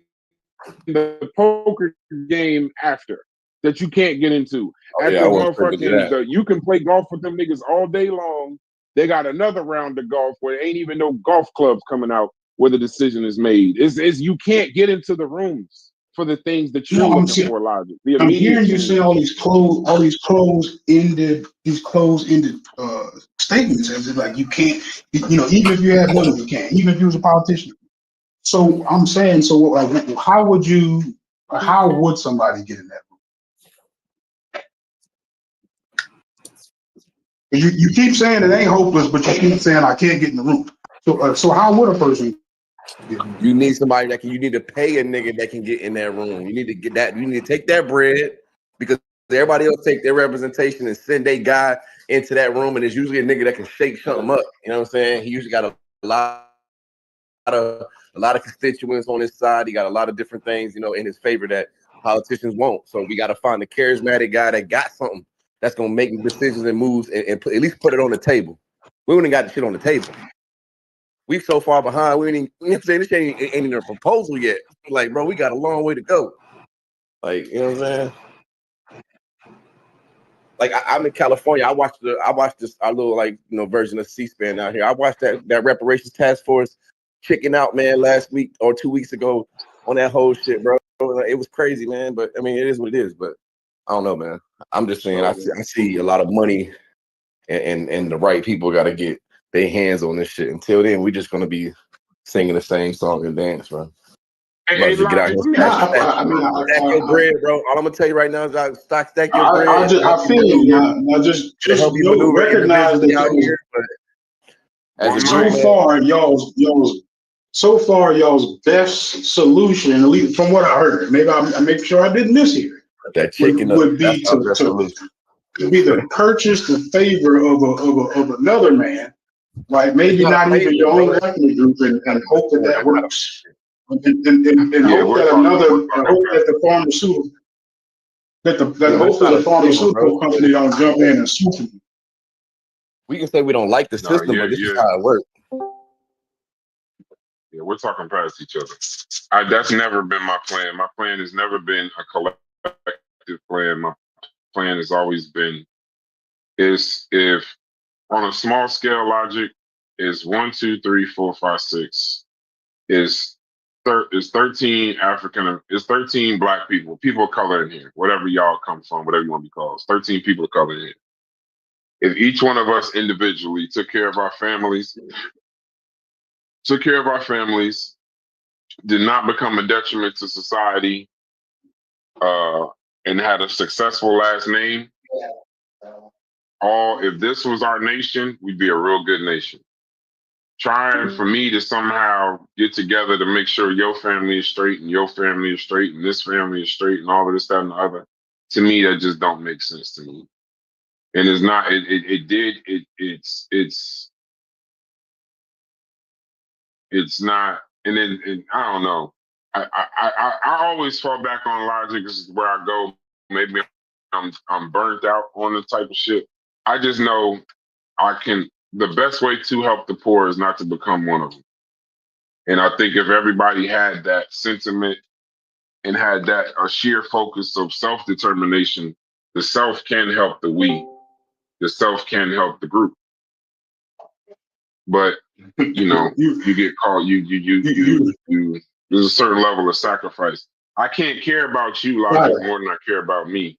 the poker game after that you can't get into Oh at yeah, the I wasn't privy to motherfucking that. you can play golf with them niggas all day long. They got another round of golf where ain't even no golf clubs coming out where the decision is made. Is you can't get into the rooms for the things that you're No, looking for, logic. The I'm immediate hearing you change. say all these closed-ended statements. As if like you can't, even if you have money, you can't. Even if you was a politician. So I'm saying, so like, how would somebody get in that room? You keep saying it ain't hopeless, but you keep saying I can't get in the room. So how would a person get in the room? You need somebody you need to pay a nigga that can get in that room. You need to get that. You need to take that bread because everybody else take their representation and send their guy into that room, and it's usually a nigga that can shake something up. You know what I'm saying? He usually got a lot of constituents on his side. He got a lot of different things, in his favor that politicians won't. So we got to find a charismatic guy that got something that's gonna make decisions and moves and at least put it on the table. We wouldn't got the shit on the table. We so far behind. We ain't even, this ain't even a proposal yet. Like, bro, we got a long way to go. Like, you know what I'm saying? Like, I'm in California. I watched this our little version of C-SPAN out here. I watched that reparations task force checking out, man, last week or 2 weeks ago on that whole shit, bro. It was crazy, man. But I mean, it is what it is. But I don't know, man. I'm just saying, I see a lot of money, and the right people got to get their hands on this shit. Until then, we're just gonna be singing the same song and dance, bro. Hey, Just get out logic. here, Let me ask you stack your bread, bro. All I'm gonna tell you right now is stack your bread. I feel you now. Just help you know, maneuver recognize individually out that here, but as a so group, far y'all's best solution, at least from what I heard, maybe I make sure I didn't mishear it, that chicken up. would be That's our best solution. to purchase the favor of another man, right? Maybe It's not not a even favor, your bro. own ethnic group, and hope that works. And Yeah, hope that the pharmaceutical It's not a favor, bro. But company don't jump in and swoop you. we can say we don't like the system, but this is how it works. Yeah, we're talking past each other. That's never been my plan. My plan has never been a collective plan. My plan has always been is if on a small scale logic is 1, 2, 3, 4, 5, 6 is 13 is 13 black people of color in here, whatever y'all come from, whatever you want to be called. It's 13 people of color in here. If each one of us individually took care of our families, did not become a detriment to society, and had a successful last name, if this was our nation, we'd be a real good nation. Trying for me to somehow get together to make sure your family is straight and your family is straight and this family is straight and all of this, that, and the other, to me, that just don't make sense to me. and it's not. It's not. And then I don't know. I always fall back on logic. This is where I go. Maybe I'm burnt out on the type of shit. I just know I can. The best way to help the poor is not to become one of them. And I think if everybody had that sentiment and had that a sheer focus of self determination, the self can help the we. The self can help the group. But you get called. There's a certain level of sacrifice. I can't care about you, Logic, more than I care about me.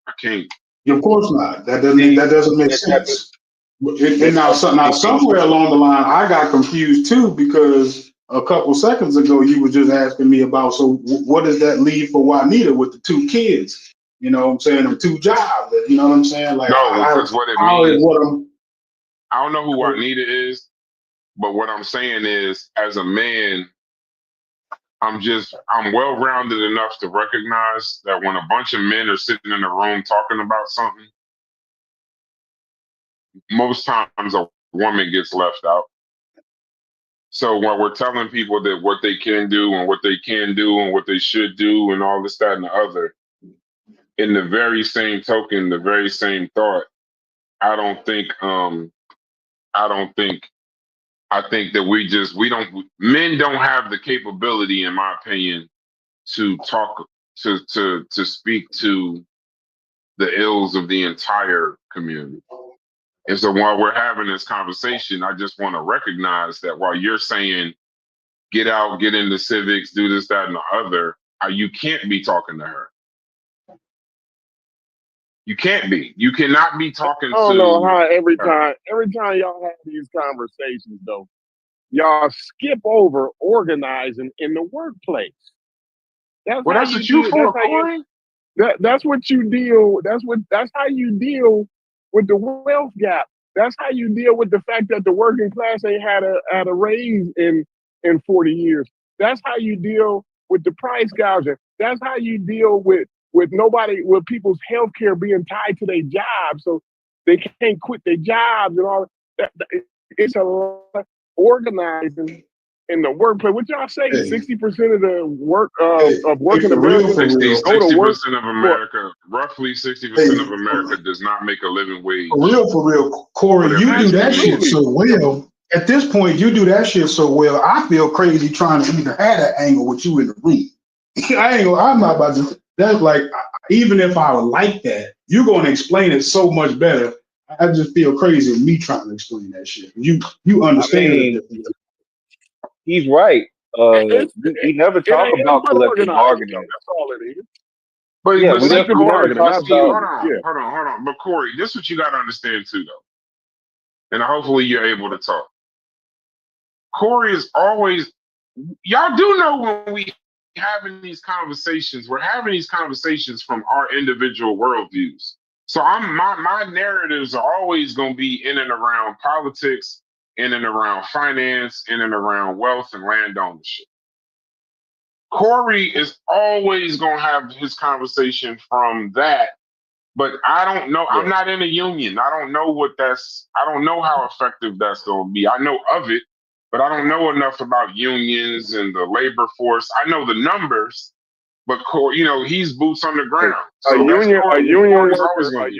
I can't. Of course not. That doesn't make sense. And now somewhere along the line, I got confused too, because a couple seconds ago you were just asking me about, so what does that leave for Juanita with the 2 kids? You know what I'm saying? The 2 jobs. You know what I'm saying? Like, no, because what it means. I don't know who Juanita is, but what I'm saying is, as a man, I'm well-rounded enough to recognize that when a bunch of men are sitting in a room talking about something, most times a woman gets left out. So when we're telling people that what they can do and what they can do and what they should do and all this, that, and the other, in the very same token, the very same thought, I think that men don't have the capability, in my opinion, to talk to speak to the ills of the entire community. And so while we're having this conversation, I just want to recognize that while you're saying get out, get into civics, do this, that, and the other, you can't be talking to her. You can't be. You cannot be talking to. I don't know how every time y'all have these conversations, though, y'all skip over organizing in the workplace. That's what you for, Corey. That's what you deal. That's how you deal with the wealth gap. That's how you deal with the fact that the working class ain't had a raise in 40 years. That's how you deal with the price gouging. That's how you deal with people's health care being tied to their jobs, so they can't quit their jobs and all that. It's a lot of organizing in the workplace. What y'all say? 60% of the work of working Americans go to work. 60% of America, roughly 60% of America, does not make a living wage. For real, Corey, you do that shit so well. At this point, you do that shit so well. I feel crazy trying to even have that angle with you in the room. I'm not about to. That's like, even if I would like that, you're going to explain it so much better. I just feel crazy with me trying to explain that shit. You understand it. He's right. We never talk about collective bargaining. That's all it is. But yeah, we never talk about. Hold on. But Corey, this is what you got to understand too, though. And hopefully you're able to talk. Corey is always. Y'all do know when we having these conversations, we're having these conversations from our individual worldviews. So my narratives are always going to be in and around politics, in and around finance, in and around wealth and land ownership. Corey is always going to have his conversation from that, but I don't know. Yeah. I'm not in a union. I don't know I don't know how effective that's going to be. I know of it, but I don't know enough about unions and the labor force. I know the numbers, but he's boots on the ground. A union worker is going to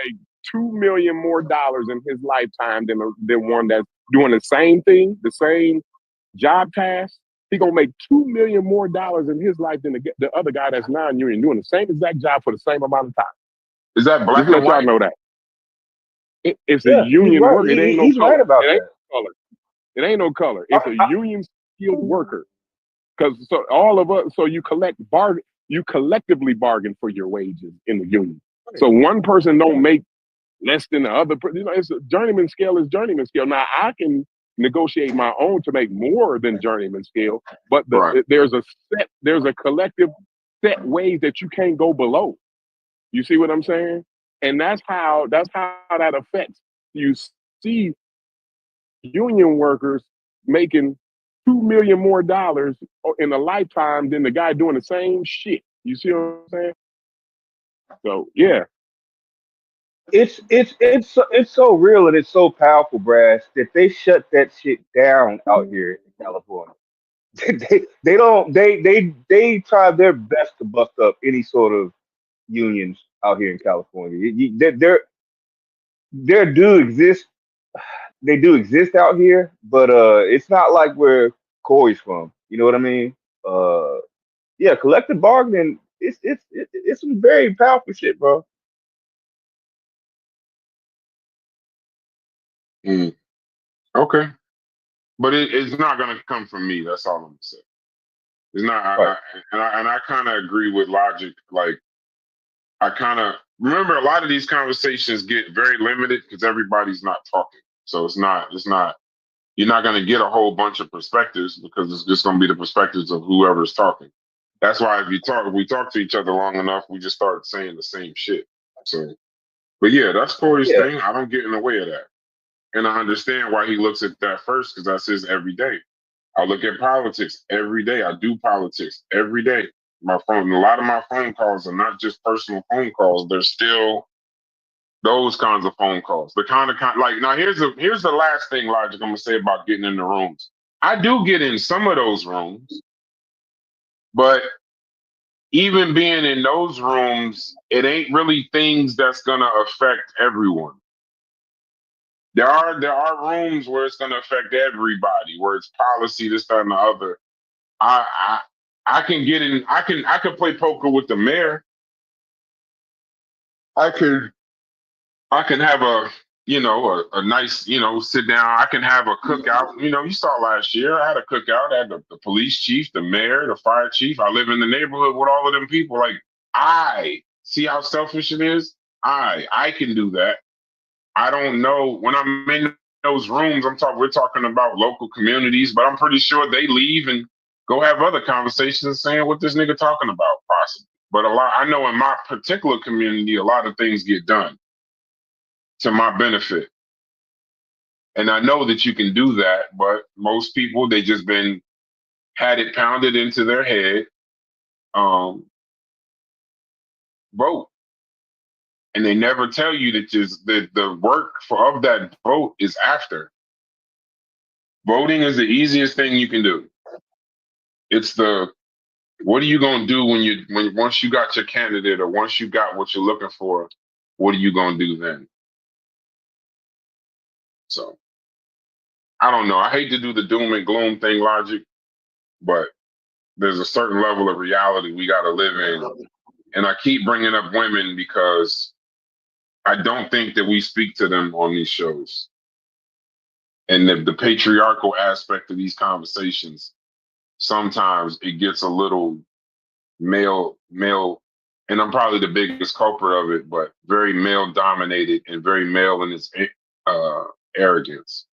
make $2 million more in his lifetime than one that's doing the same thing, the same job task. He's going to make $2 million more in his life than the other guy that's non-union doing the same exact job for the same amount of time. Is that black and white? Y'all know that. It's a union worker. It ain't no color. Right about that. It ain't no color. It's a union skilled worker. Because all of us, you collectively bargain for your wages in the union. So one person don't make less than the other. It's a journeyman scale is journeyman scale. Now I can negotiate my own to make more than journeyman scale, but there's a collective set ways that you can't go below. You see what I'm saying? And that's how that affects. You see union workers making $2 million more in a lifetime than the guy doing the same shit. You see what I'm saying? So yeah. It's so real and it's so powerful, Brass, that they shut that shit down out here in California. They try their best to bust up any sort of unions out here in California. There do exist, they do exist out here, but it's not like where Corey's from. You know what I mean? Uh, yeah, collective bargaining. It's some very powerful shit, bro. Mm, okay, but it's not gonna come from me. That's all I'm gonna say. It's not. Right. And I kind of agree with Logic. Like I kind of remember a lot of these conversations get very limited because everybody's not talking. So it's not. It's not. You're not gonna get a whole bunch of perspectives because it's just gonna be the perspectives of whoever's talking. That's why if we talk to each other long enough, we just start saying the same shit. So, but yeah, that's Corey's Yeah. thing. I don't get in the way of that. And I understand why he looks at that first because that's his everyday. I look at politics every day. I do politics every day. My phone, a lot of my phone calls are not just personal phone calls. They're still those kinds of phone calls. The kind like now here's the last thing, Logic, I'm gonna say about getting in the rooms. I do get in some of those rooms, but even being in those rooms, it ain't really things that's gonna affect everyone. There are rooms where it's gonna affect everybody, where it's policy, this, that, and the other. I I can get in. I can play poker with the mayor. I could I can have a nice sit down. I can have a cookout. You saw last year I had a cookout. I had the police chief, the mayor, the fire chief. I live in the neighborhood with all of them people. Like I see how selfish it is. I can do that. I don't know when I'm in those rooms. We're talking about local communities, but I'm pretty sure they leave and go have other conversations saying what this nigga talking about, possibly. But I know in my particular community, a lot of things get done to my benefit. And I know that you can do that, but most people, they just been had it pounded into their head, um, vote. And they never tell you that the work of that vote is after. Voting is the easiest thing you can do. It's the what are you gonna do when once you got your candidate or once you got what you're looking for, what are you gonna do then? So I don't know. I hate to do the doom and gloom thing, Logic, but there's a certain level of reality we got to live in. And I keep bringing up women because I don't think that we speak to them on these shows. And the patriarchal aspect of these conversations, sometimes it gets a little male, and I'm probably the biggest culprit of it, but very male dominated and very male in its uh, arrogance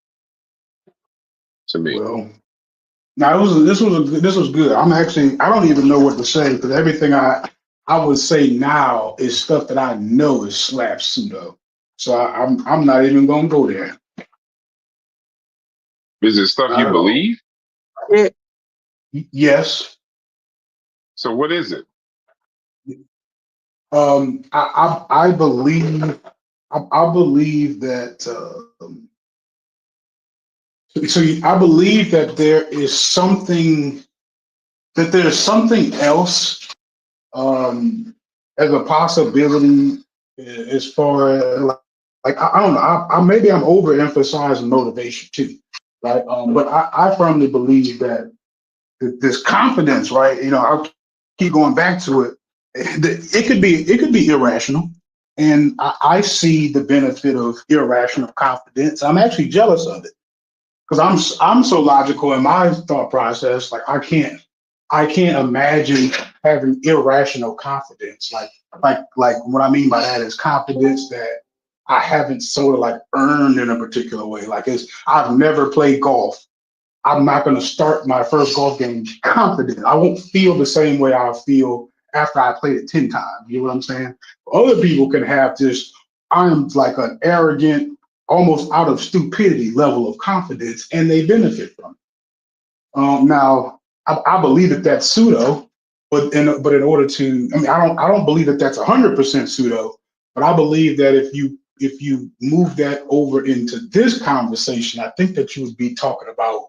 to me. Well, now this was good. I don't even know what to say because everything I would say now is stuff that I know is slap pseudo. So I'm not even gonna go there. Is it stuff Not you at all. believe? Yes. So what is it? I believe I believe that I believe that there's something else as a possibility as far as like I don't know maybe I'm overemphasizing motivation too, right? But I firmly believe that this confidence, right? I'll keep going back to it. It could be irrational, and I see the benefit of irrational confidence. I'm actually jealous of it because I'm so logical in my thought process. Like I can't imagine having irrational confidence. Like what I mean by that is confidence that I haven't sort of like earned in a particular way. Like I've never played golf. I'm not going to start my first golf game confident. I won't feel the same way I feel after I played it 10 times. You know what I'm saying? Other people can have this, I'm like an arrogant, almost out of stupidity level of confidence, and they benefit from it. Now, I believe that that's pseudo, but in order to, I don't believe that that's 100% pseudo, but I believe that if you if you move that over into this conversation, I think that you would be talking about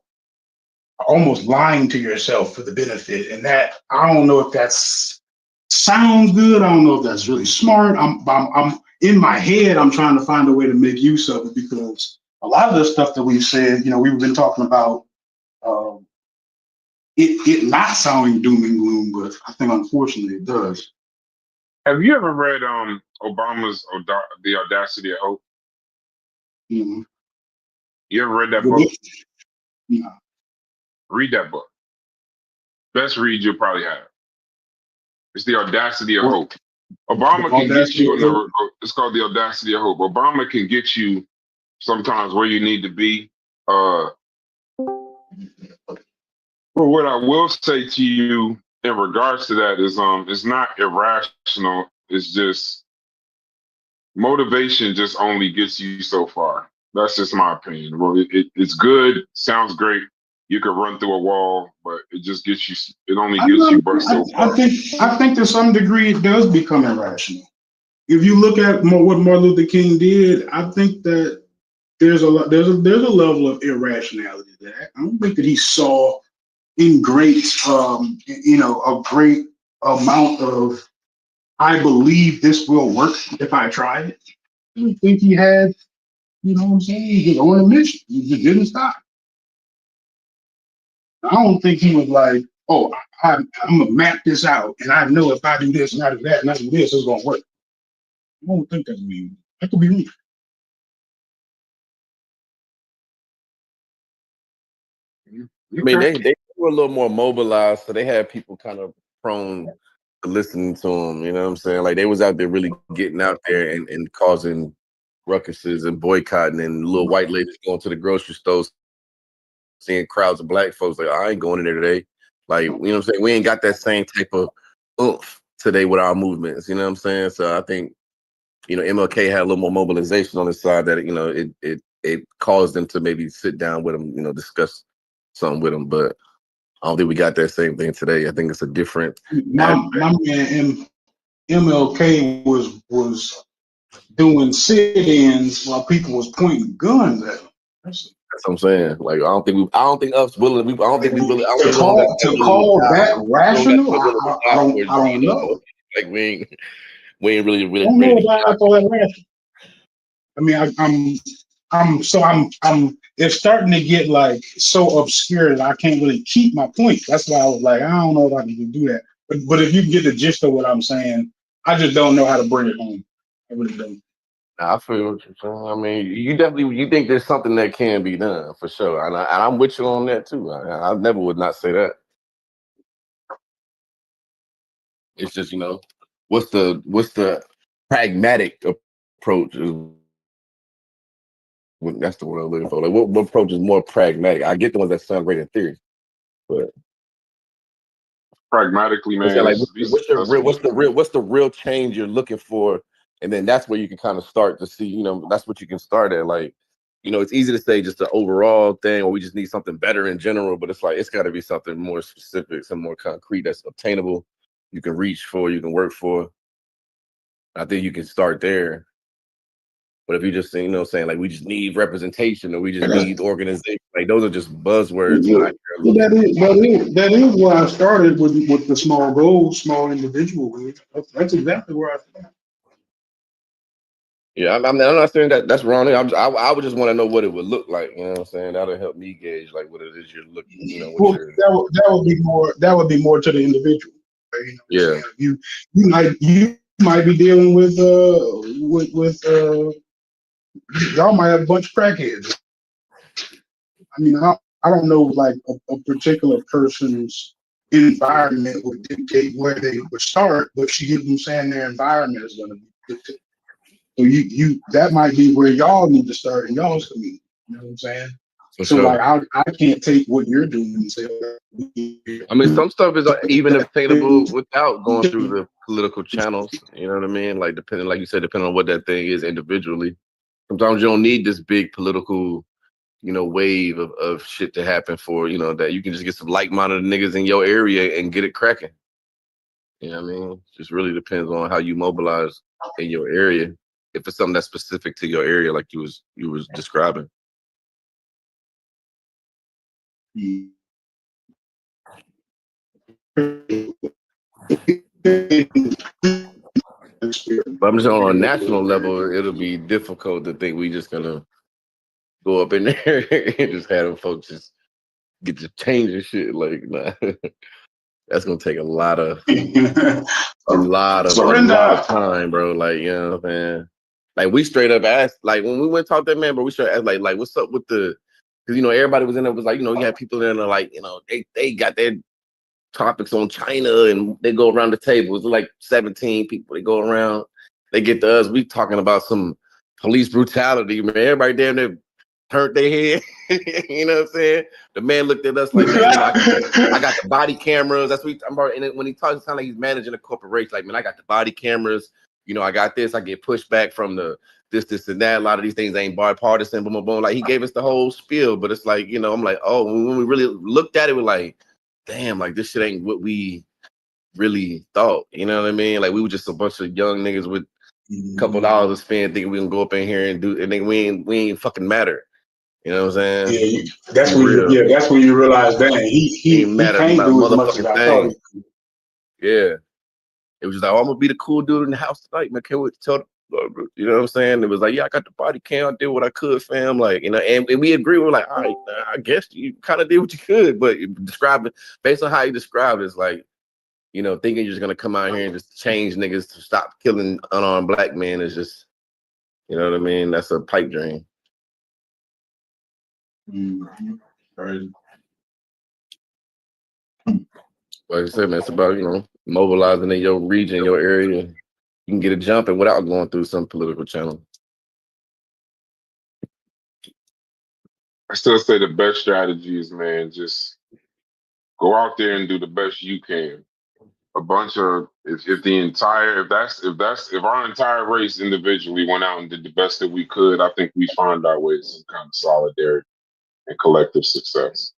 almost lying to yourself for the benefit. And that, I don't know if that's sounds good. I don't know if that's really smart. I'm in my head, I'm trying to find a way to make use of it, because a lot of the stuff that we've said, we've been talking about um, it not sounding doom and gloom, but I think unfortunately it does. Have you ever read Obama's The Audacity of Hope? Mhm. You ever read that The book? book- yeah. Read that book. Best read you'll probably have. It's The Audacity of What, Hope. Obama can get Audacity you of Hope? it's called The Audacity of Hope. Obama can get you sometimes where you need to be. But what I will say to you in regards to that is it's not irrational. It's just motivation just only gets you so far. That's just my opinion. Well, it's good, sounds great. You could run through a wall, but it just gets you. It only I, gets know, you but so I far. think to some degree it does become irrational. If you look at what Martin Luther King did, I think that there's a level of irrationality to that. I don't think that he saw in great a great amount of, I believe this will work if I try it. I don't think he had, what I'm saying, he was on a mission. He just didn't stop. I don't think he was like, oh, I'm gonna map this out, and I know if I do this and I do that and I do this, it's gonna work. I don't think that's me. That could be me. I mean, Okay. they were a little more mobilized, so they had people kind of prone to listening to them. You know what I'm saying? Like they was out there really getting out there and causing ruckuses and boycotting, and little white ladies going to the grocery stores, seeing crowds of black folks like, I ain't going in there today. Like, you know what I'm saying? We ain't got that same type of oomph today with our movements. You know what I'm saying? So I think, MLK had a little more mobilization on his side that, it caused them to maybe sit down with him, discuss something with him. But I don't think we got that same thing today. I think it's a different aspect. My man MLK was doing sit-ins while people was pointing guns at him. That's what I'm saying. Like I don't think us willing. I don't think we really. I don't To think we don't got call that to willing to call die. that We don't got rational, that willing to I die for don't it. I don't know. Like we ain't really I don't ready know to about I die. call that rational. I mean, I'm it's starting to get like so obscure that I can't really keep my point. That's why I was like, I don't know if I can do that. But if you get the gist of what I'm saying, I just don't know how to bring it home. I really don't. Nah, I feel what you're saying. I mean, you think there's something that can be done for sure, and I'm with you on that too. I never would not say that. It's just what's the pragmatic approach? That's the word I'm looking for. Like what approach is more pragmatic? I get the ones that sound great in theory, but Pragmatically, I'm saying man, like is be what's successful. the real change you're looking for, and then that's where you can kind of start to see. That's what you can start at. Like, it's easy to say just the overall thing, or we just need something better in general, but it's like it's got to be something more specific, some more concrete that's obtainable, you can reach for, you can work for. I think you can start there. But if you just saying like we just need representation or we just need organization, like those are just buzzwords, and I care a Well, little too. that is where I started with the small goals, small individual goals. That's exactly where I started. Yeah, I'm not saying that that's wrong. I would just want to know what it would look like. You know what I'm saying? That'll help me gauge like what it is you're looking. What Well, you're. that would be more to the individual. Right? Yeah, You might be dealing with y'all might have a bunch of crackheads. I mean, I don't know like a particular person's environment would dictate where they would start, but you get them saying their environment is going to be dictated. So you that might be where y'all need to start in y'all's community. You know what I'm saying? for So like sure. I can't take what you're doing and say, I mean, some stuff is even obtainable without going through the political channels. You know what I mean? Like like you said, depending on what that thing is individually. Sometimes you don't need this big political, wave of shit to happen for, that you can just get some like-minded niggas in your area and get it cracking. You know what I mean? Just really depends on how you mobilize in your area. if it's something that's specific to your area, like you was describing. But I'm just on a national level, it'll be difficult to think we just gonna go up in there and just have them folks just get to change and shit. Like, nah. That's gonna take a lot of Surrender. time, bro. Like, you know what I'm saying? Like, we straight up asked, like, when we went to talk to that man, bro, we straight asked, like, what's up with the? Because you know, everybody was in there was like, you know, you had people in there like, you know, they got their topics on China and they go around the table. It's like 17 people. They go around, they get to us. We talking about some police brutality, man. Everybody damn near turned their head. You know what I'm saying? The man looked at us like, man, you know, I got the body cameras. That's what I'm about. And when he talks, it sounds like he's managing a corporation. Like, man, I got the body cameras. You know, I got this. I get pushback from the this, and that. A lot of these things ain't bipartisan, boom, boom, boom. Like, he gave us the whole spiel, but it's like, you know, I'm like, oh, when we really looked at it, we're like, damn, like, this shit ain't what we really thought. You know what I mean? Like, we were just a bunch of young niggas with a couple dollars to spend, thinking we can go up in here and do, and then we ain't fucking matter. You know what I'm saying? Yeah, that's when you realize, dang, He ain't he mad can't about a do as much as motherfucking I thought thing. he could. Yeah. It was just like, oh, I'm gonna be the cool dude in the house tonight, man. Can't wait to tell you know what I'm saying? It was like, yeah, I got the body cam, I did what I could, fam. Like, you know, and we agree. We're like, all right, I guess you kind of did what you could, but describe it based on how you described it, it's like, you know, thinking you're just gonna come out here and just change niggas to stop killing unarmed black men is just, you know what I mean? That's a pipe dream. Crazy. Like I said, man, it's about, you know, mobilizing in your region, your area. You can get a jump in without going through some political channel. I still say the best strategy is, man, just go out there and do the best you can. A bunch of if our entire race individually went out and did the best that we could, I think we find our way to some kind of solidarity and collective success.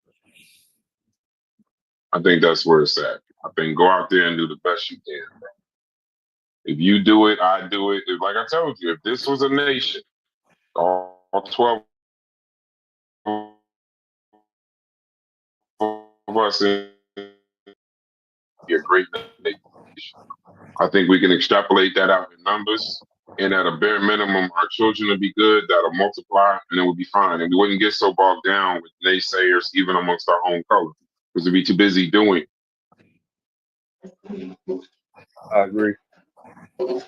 I think that's where it's at. I think go out there and do the best you can. If you do it, I do it. Like I told you, if this was a nation, all 12 of us in be a great nation. I think we can extrapolate that out in numbers. And at a bare minimum, our children will be good, that'll multiply, and it will be fine. And we wouldn't get so bogged down with naysayers, even amongst our own color, because we'd be too busy doing. I agree. But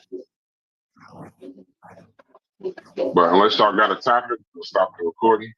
unless y'all got a topic, we'll stop the recording.